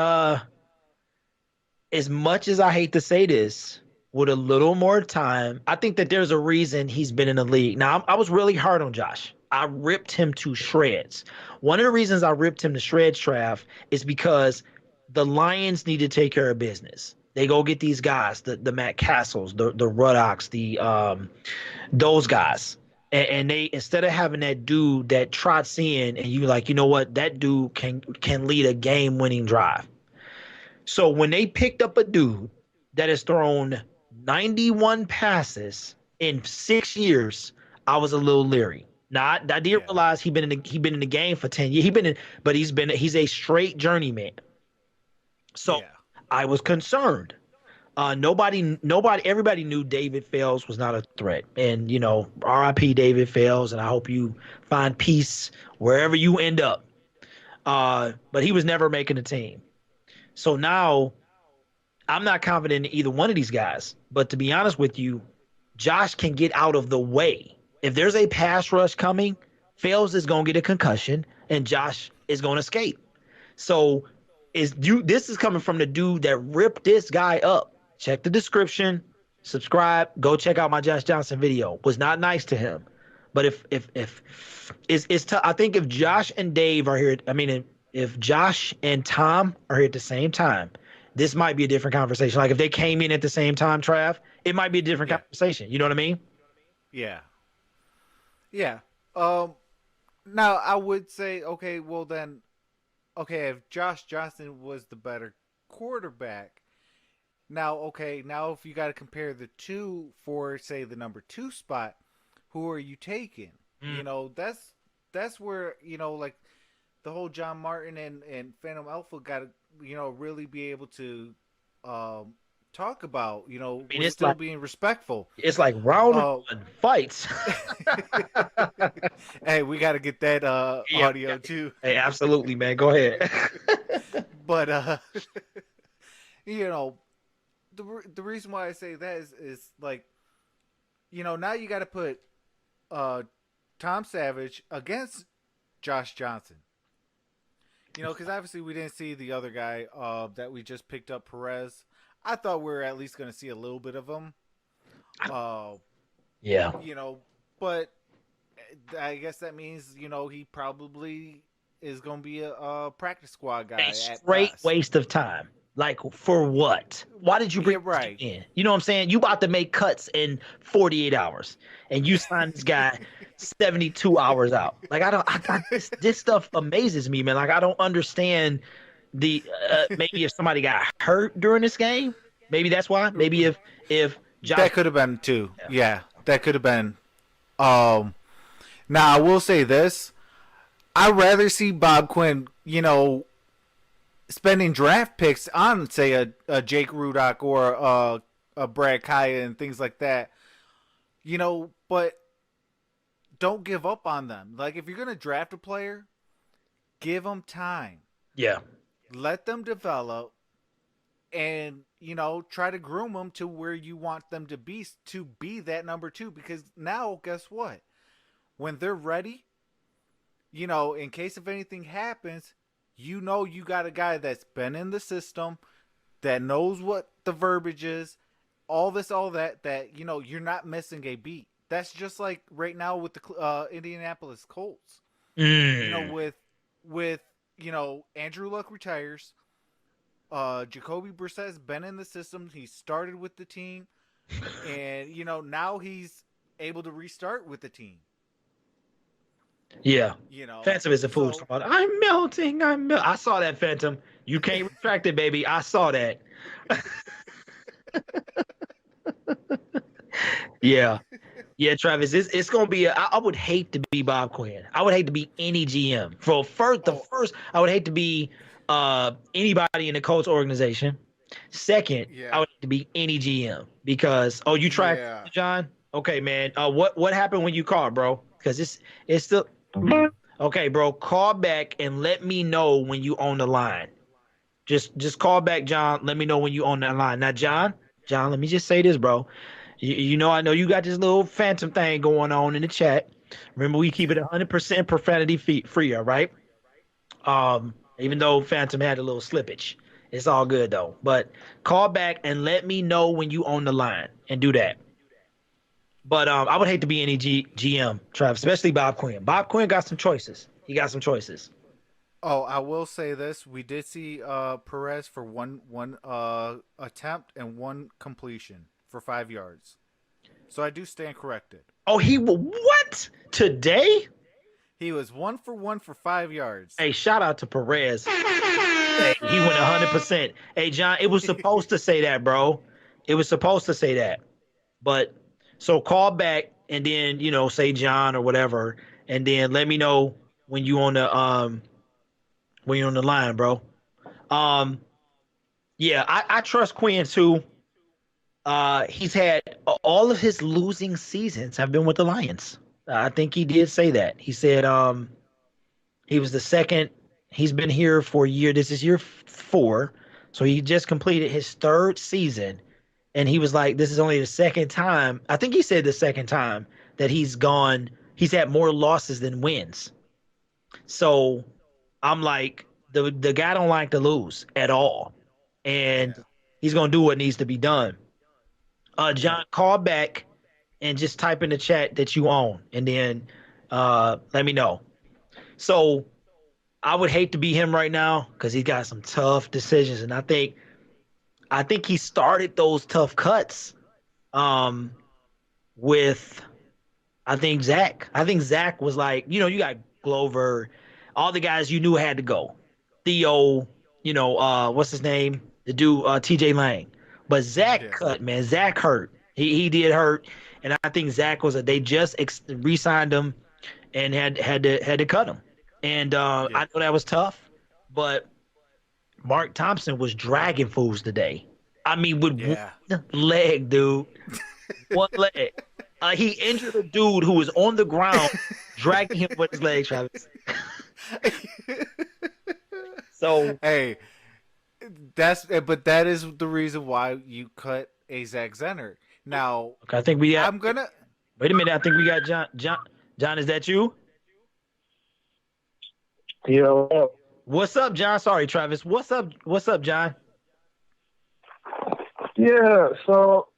as much as I hate to say this, with a little more time, I think that there's a reason he's been in the league. Now, I was really hard on Josh. I ripped him to shreds. One of the reasons I ripped him to shreds, Trav, is because the Lions need to take care of business. They go get these guys, the Matt Castles, the Ruddocks, those guys. And they, instead of having that dude that trots in and you like, you know what, that dude can lead a game-winning drive. So when they picked up a dude that has thrown 91 passes in 6 years, I was a little leery. Now I didn't realize he'd been in the game for 10 years. He's a straight journeyman. So I was concerned. Everybody knew David Fales was not a threat. And, RIP David Fales, and I hope you find peace wherever you end up. But he was never making a team. So now I'm not confident in either one of these guys. But to be honest with you, Josh can get out of the way. If there's a pass rush coming, Fales is going to get a concussion and Josh is going to escape. So this is coming from the dude that ripped this guy up. Check the description, subscribe, go check out my Josh Johnson video. Was not nice to him. But I think if Josh and Dave are here, if Josh and Tom are here at the same time, this might be a different conversation. Like if they came in at the same time, Trav, it might be a different conversation. You know what I mean? Yeah. Yeah. Now I would say, okay, well then, if Josh Johnson was the better quarterback, now if you got to compare the two for, say, the number 2 spot, who are you taking? That's where, like the whole John Martin and Phantom Alpha got to, really be able to talk about, we're still being respectful. It's like round one fights. Hey, we got to get that audio too. Hey, absolutely, man. Go ahead. But the reason why I say that is like, now you got to put Tom Savage against Josh Johnson. Because obviously we didn't see the other guy that we just picked up, Perez. I thought we were at least going to see a little bit of him. But I guess that means, he probably is going to be a practice squad guy. A straight waste of time. Like, for what? Why did you bring him in? You know what I'm saying? You about to make cuts in 48 hours, and you sign this guy 72 hours out. Like, this stuff amazes me, man. Like, I don't understand maybe if somebody got hurt during this game, maybe that's why. Maybe if Josh... That could have been, too. Yeah, that could have been. Now, I will say this. I'd rather see Bob Quinn, spending draft picks on, say, a Jake Rudock or a Brad Kaya and things like that, but don't give up on them. Like, if you're going to draft a player, give them time. Yeah. Let them develop and, try to groom them to where you want them to be that number 2. Because now, guess what? When they're ready, in case if anything happens, you got a guy that's been in the system, that knows what the verbiage is, all this, all that, you're not missing a beat. That's just like right now with the Indianapolis Colts. With Andrew Luck retires, Jacoby Brissett's been in the system. He started with the team, and now he's able to restart with the team. Yeah. Phantom is a fool. So, I'm melting. I saw that, Phantom. You can't retract it, baby. I saw that. Yeah. Yeah, Travis, it's gonna be. I would hate to be Bob Quinn. I would hate to be any GM. First, I would hate to be anybody in the Colts organization. Second, I would hate to be any GM because you tried, John. Okay, man. What happened when you called, bro? Because it's still okay, bro. Call back and let me know when you on the line. Just call back, John. Let me know when you on that line. Now, John, let me just say this, bro. I know you got this little phantom thing going on in the chat. Remember, we keep it 100% profanity free, all right? Even though Phantom had a little slippage. It's all good, though. But call back and let me know when you on the line and do that. But I would hate to be any GM, Travis, especially Bob Quinn. Bob Quinn got some choices. He got some choices. Oh, I will say this. We did see Perez for one attempt and one completion for 5 yards. So I do stand corrected. Oh, what? Today? He was 1 for 1 for 5 yards. Hey, shout out to Perez. Hey, he went 100%. Hey, John, it was supposed to say that, bro. It was supposed to say that. But so call back and then, say John or whatever, and then let me know when you on the line, bro. Yeah, I trust Quinn too. He's had all of his losing seasons have been with the Lions. I think he did say that. He said he was the second. He's been here for a year. This is year 4. So he just completed his 3rd season. And he was like, this is only the second time. I think he said the second time that he's had more losses than wins. So I'm like, the guy don't like to lose at all. And he's going to do what needs to be done. John, call back and just type in the chat that you own, and then let me know. So I would hate to be him right now because he's got some tough decisions, and I think he started those tough cuts with Zach. I think Zach was like, you got Glover, all the guys you knew had to go. Theo, what's his name? The dude, TJ Lang. But Zach cut, man. Zach hurt. He did hurt, and I think Zach they just re-signed him and had to cut him. And I know that was tough, but Mark Thompson was dragging fools today. I mean, with one leg, dude. One leg. He injured a dude who was on the ground, dragging him with his legs, Travis. So hey. That is the reason why you cut a Zach Zenner. Now, okay, I think wait a minute. I think we got John, is that you? Yeah. What's up, John? Sorry, Travis. What's up, John? Yeah. So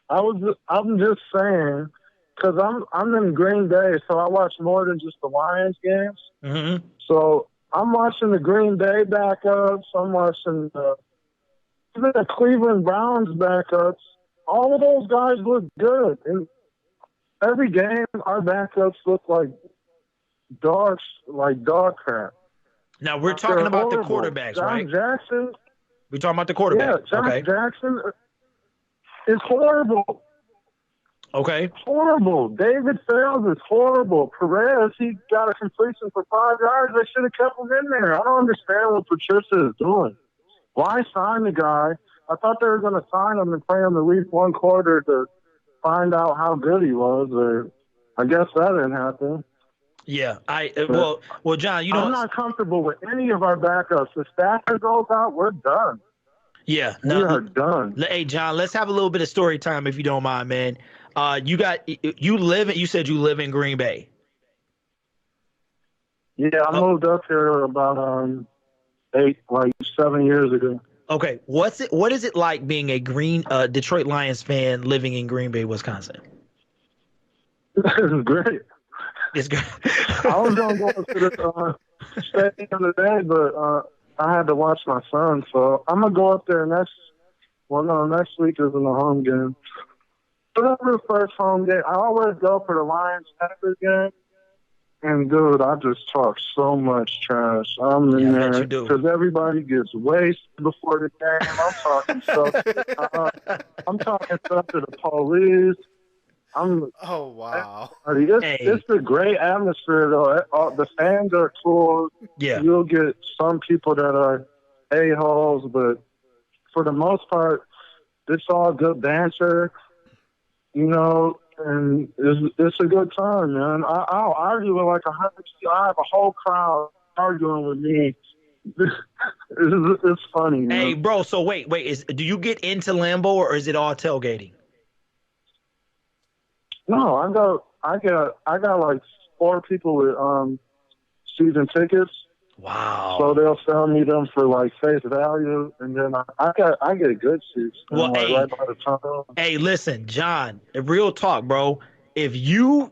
I'm just saying, because I'm in Green Bay, so I watch more than just the Lions games. Mm-hmm. So I'm watching the Green Bay backups. I'm watching even the Cleveland Browns backups. All of those guys look good. And every game, our backups look like dog crap. Now, we're talking about the quarterbacks, right? Jackson. We're talking about the quarterbacks. Yeah, Josh Jackson is horrible. Okay. Horrible. David Fales is horrible. Perez, he got a completion for 5 yards. They should have kept him in there. I don't understand what Patricia is doing. Why sign the guy? I thought they were going to sign him and play him at least one quarter to find out how good he was. Or I guess that didn't happen. Yeah. Well, John, I'm not comfortable with any of our backups. If Stafford goes out, we're done. Yeah. We are done. Hey, John, let's have a little bit of story time if you don't mind, man. You said you live in Green Bay. Yeah, I moved up here about 7 years ago. Okay, what is it like being a Detroit Lions fan living in Green Bay, Wisconsin? This is great. It's good. I was gonna go to the stadium today, but I had to watch my son, so I'm gonna go up there next. Well, no, next week is in the home game. Whatever the first home game, I always go for the Lions Packers game. And dude, I just talk so much trash. I'm in there because everybody gets wasted before the game. I'm talking stuff. I'm talking stuff to the police. Oh wow! It's a great atmosphere though. The fans are cool. Yeah, you'll get some people that are a-holes, but for the most part, it's all good banter. You know. And it's a good time, man. I'll argue with like 100 people. I have a whole crowd arguing with me. It's funny, man. Hey, bro. So wait. Do you get into Lambeau or is it all tailgating? No, I got like 4 people with season tickets. Wow. So they'll sell me them for like face value, and then I get good seats. Well, like, right by the tunnel. Hey, listen, John. Real talk, bro. If you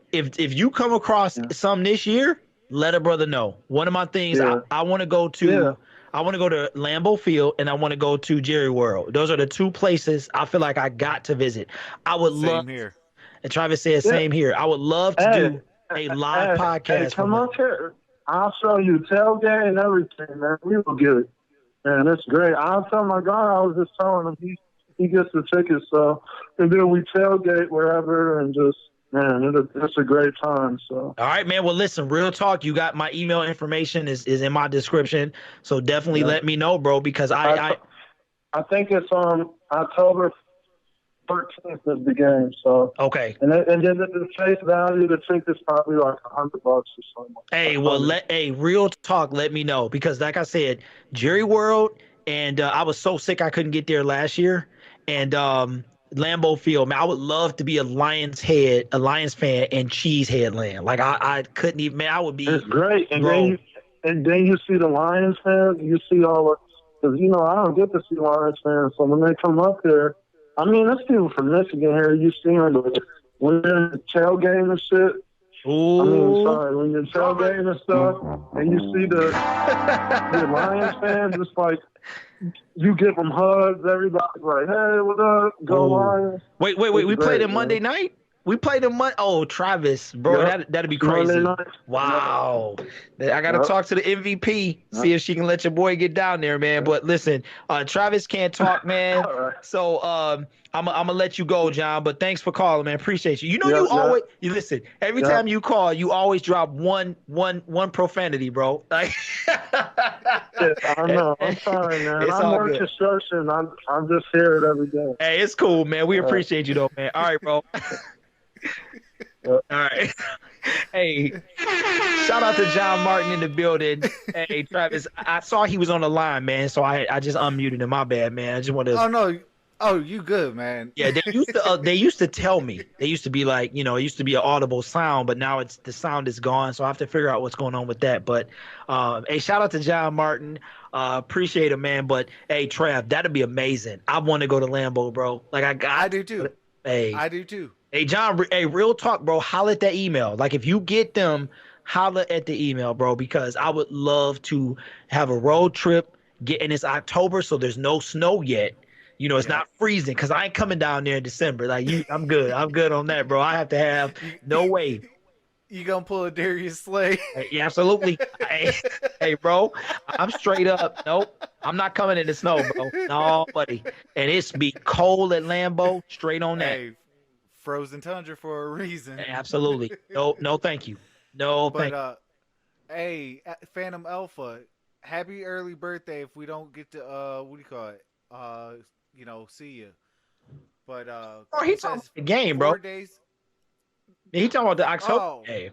come across some this year, let a brother know. One of my things I want to go to. Yeah. I want to go to Lambeau Field and I want to go to Jerry World. Those are the 2 places I feel like I got to visit. I would love. Same here. And Travis said same here. I would love to do a live podcast. Hey, come on here. I'll show you tailgate and everything, man. We will get it. Man, it's great. I'll tell my guy, I was just telling him he gets the tickets, so and then we tailgate wherever and just, man, it's a great time. So all right, man. Well, listen, real talk. You got my email information is in my description, so definitely let me know, bro, because I think it's on October 13th is the game, so okay. And then the face value, the ticket's probably like $100 or something. Hey, well, real talk. Let me know because, like I said, Jerry World, and I was so sick I couldn't get there last year, and Lambeau Field, man, I would love to be a Lions fan in Cheesehead Land. Like I couldn't even, man. I would be. It's great, and bro. then you see the Lions fans, you see all because I don't get to see Lions fans, so when they come up there. I mean, there's people from Michigan here. You see them, but when they're in the tailgame and shit. Ooh. I mean, sorry, when you're tailgating and stuff, and you see the Lions fans, it's like you give them hugs. Everybody's like, "Hey, what up? Go Lions!" Wait. We played it Monday night. We played him Monday. Oh, Travis, bro, that'd be crazy. Wow. I got to talk to the MVP, see if she can let your boy get down there, man. But listen, Travis can't talk, man. So I'm gonna let you go, John. But thanks for calling, man. Appreciate you. Always you listen. Every time you call, you always drop one profanity, bro. Like I know. I'm sorry, man. I'm more construction. I'm just here it every day. Hey, it's cool, man. We appreciate you though, man. All right, bro. All right. Hey, shout out to John Martin in the building. Hey, Travis, I saw he was on the line, man, so I just unmuted him. My bad, man. I just wanted to. Oh no. Oh, you good, man. Yeah, they used to tell me. They used to be like, it used to be an audible sound, but now the sound is gone, so I have to figure out what's going on with that. But hey, shout out to John Martin. Appreciate him, man. But hey, Trav, that'd be amazing. I want to go to Lambeau, bro. Like I do too. Hey, I do too. Hey, John, hey, real talk, bro. Holla at that email. Like, if you get them, holla at the email, bro, because I would love to have a road trip. And it's October, so there's no snow yet. It's not freezing because I ain't coming down there in December. Like, I'm good. I'm good on that, bro. I have to have no way. You gonna pull a Darius Slay? Yeah, absolutely. Hey, bro, I'm straight up. Nope, I'm not coming in the snow, bro. No, buddy. And it's be cold at Lambeau. Straight on that. Hey, frozen tundra for a reason. Absolutely. No, thank you. No, thank you. Hey, Phantom Alpha, happy early birthday. If we don't get to what do you call it? See you. But he talking about the game, bro. 4 days. He talking about the October game.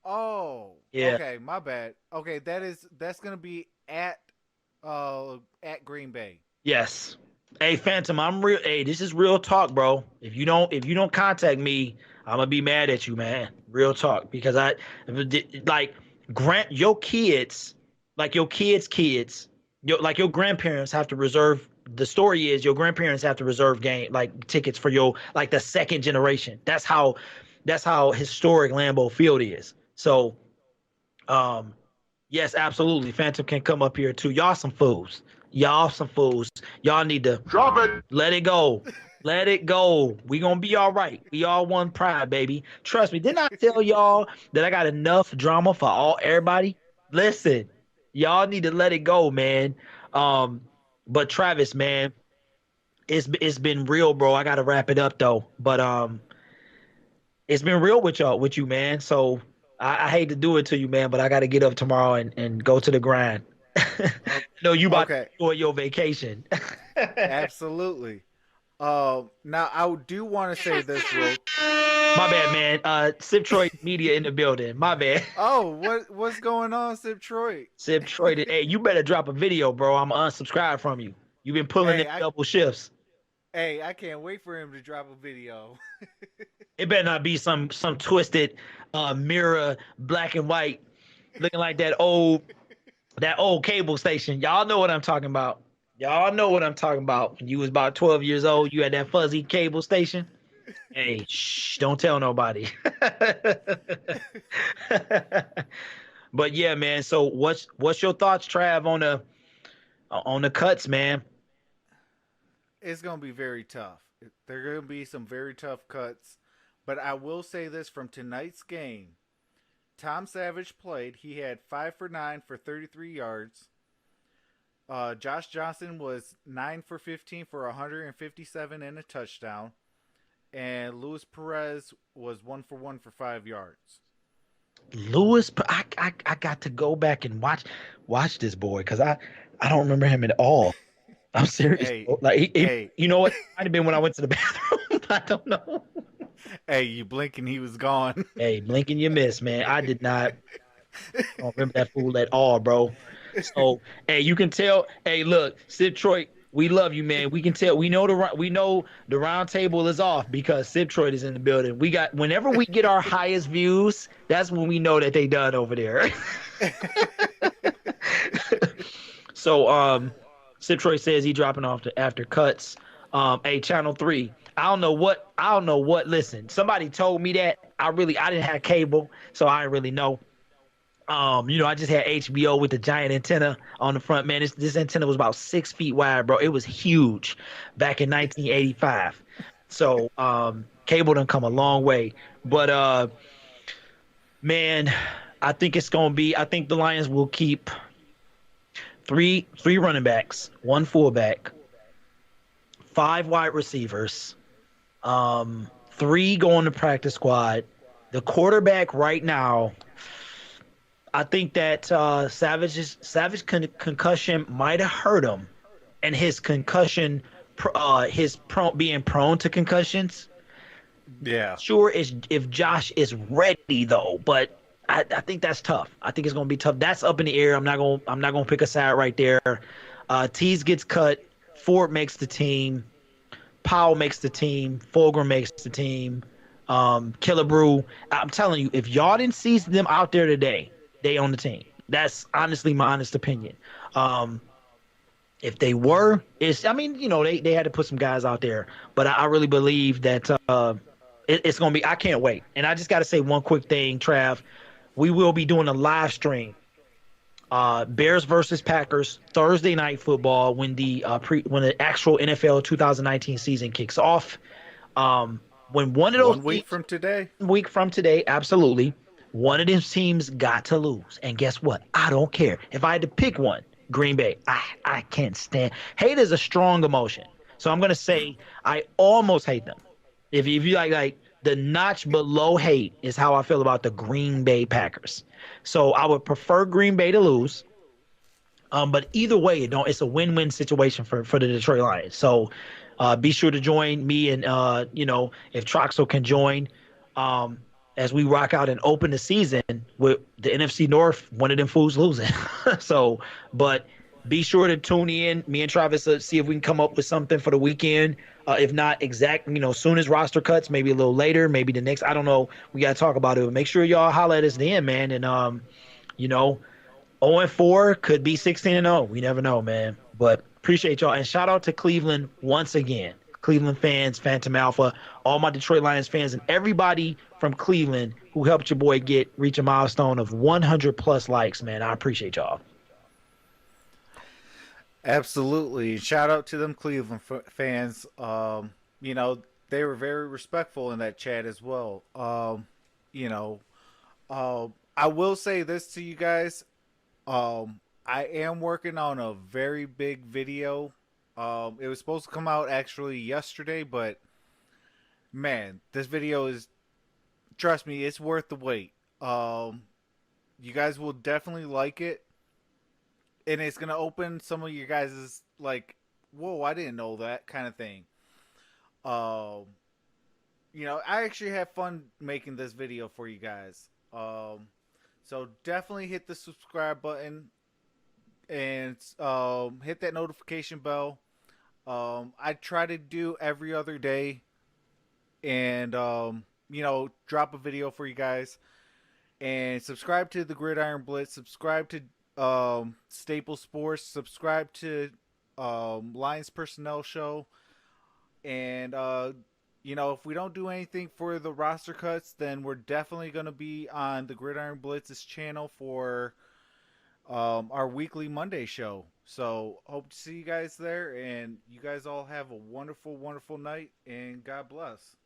Oh, yeah. Okay, my bad. Okay, that's gonna be at Green Bay. Yes. Hey, Phantom, I'm real. Hey, this is real talk, bro. If you don't contact me, I'm gonna be mad at you, man. Real talk, because grant your kids, like your kids, like your grandparents have to reserve. The story is your grandparents have to reserve game like tickets for your like the second generation. That's how historic Lambeau Field is. So, yes, absolutely. Phantom can come up here too. Y'all some fools. Y'all need to Drop it. let it go. Let it go. We gonna be all right. We all one pride, baby. Trust me. Didn't I tell y'all that I got enough drama for everybody? Listen, y'all need to let it go, man. But Travis, man, it's been real, bro. I gotta wrap it up though. But it's been real with you, man. So I hate to do it to you, man, but I gotta get up tomorrow and go to the grind. No, you about to enjoy your vacation. Absolutely. Now I do want to say this real. My bad, man. Sip Troy Media in the building. My bad. Oh, what's going on, Sip Troy? Sip Troy, hey, you better drop a video, bro. I'm unsubscribed from you. You've been pulling in double shifts. Hey, I can't wait for him to drop a video. It better not be some twisted mirror, black and white, looking like that old cable station. Y'all know what I'm talking about. Y'all know what I'm talking about. When you was about 12 years old, you had that fuzzy cable station. Hey, shh, don't tell nobody. But yeah, man. So what's your thoughts, Trav, on the cuts, man? It's gonna be very tough. There are gonna be some very tough cuts, but I will say this from tonight's game: Tom Savage played. He had 5 for 9 for 33 yards. Josh Johnson was 9 for 15 for 157 and a touchdown. And Luis Perez was 1 for 1 for 5 yards. I got to go back and watch this boy because I don't remember him at all. I'm serious. Hey, like you know what? It might have been when I went to the bathroom. I don't know. Hey, you blink and he was gone. Hey, blink and you miss, man. I don't remember that fool at all, bro. So, hey, you can tell. Hey, look, Sip Troy, we love you, man. We can tell. We know the round table is off because Sip Troy is in the building. Whenever we get our highest views, that's when we know that they done over there. So, Sip Troy says he dropping off after cuts. Hey, Channel 3. I don't know what. Listen, somebody told me that. I didn't have cable, so I didn't really know. I just had HBO with the giant antenna on the front, man. This antenna was about 6 feet wide, bro. It was huge back in 1985. So, cable done come a long way. But, man, I think the Lions will keep three running backs, 1 fullback, 5 wide receivers, 3 go on the practice squad. The quarterback right now, I think that Savage concussion might have hurt him, and his concussion, being prone to concussions. Yeah. Sure, if Josh is ready though, but I think that's tough. I think it's gonna be tough. That's up in the air. I'm not gonna pick a side right there. Tease gets cut. Ford makes the team. Powell makes the team. Fulgham makes the team. Killebrew. I'm telling you, if y'all didn't see them out there today, they on the team. That's honestly my honest opinion. If they were, they had to put some guys out there, but I really believe that it's going to be. I can't wait. And I just got to say one quick thing, Trav. We will be doing a live stream. Bears versus Packers Thursday night football when the actual NFL 2019 season kicks off. When one of those 1 week from today, absolutely. One of them teams got to lose. And guess what? I don't care. If I had to pick one, Green Bay, I can't stand. Hate is a strong emotion. So I'm going to say I almost hate them. If you like the notch below hate is how I feel about the Green Bay Packers. So I would prefer Green Bay to lose. But either way, it's a win-win situation for the Detroit Lions. So be sure to join me and, if Troxel can join, as we rock out and open the season with the NFC North, one of them fools losing. So, but be sure to tune in. Me and Travis see if we can come up with something for the weekend. If not soon as roster cuts, maybe a little later, maybe the next. I don't know. We got to talk about it. But make sure y'all holler at us then, man. And You know, 0-4 could be 16-0. We never know, man. But appreciate y'all. And shout out to Cleveland once again. Cleveland fans, Phantom Alpha, all my Detroit Lions fans, and everybody from Cleveland who helped your boy reach a milestone of 100 plus likes, man. I appreciate y'all. Absolutely. Shout out to them Cleveland fans. You know, they were very respectful in that chat as well. You know, I will say this to you guys. I am working on a very big video. It was supposed to come out actually yesterday, but man, this video is, trust me, it's worth the wait. You guys will definitely like it, and it's gonna open some of your guys' like, whoa, I didn't know that kind of thing. Um, you know, I actually have fun making this video for you guys. So definitely hit the subscribe button and hit that notification bell. I try to do every other day, and you know, drop a video for you guys. And subscribe to the Gridiron Blitz. Subscribe to Staple Sports. Subscribe to Lions Personnel Show. And you know, if we don't do anything for the roster cuts, then we're definitely going to be on the Gridiron Blitz's channel for our weekly Monday show. So hope to see you guys there, and you guys all have a wonderful, wonderful night, and God bless.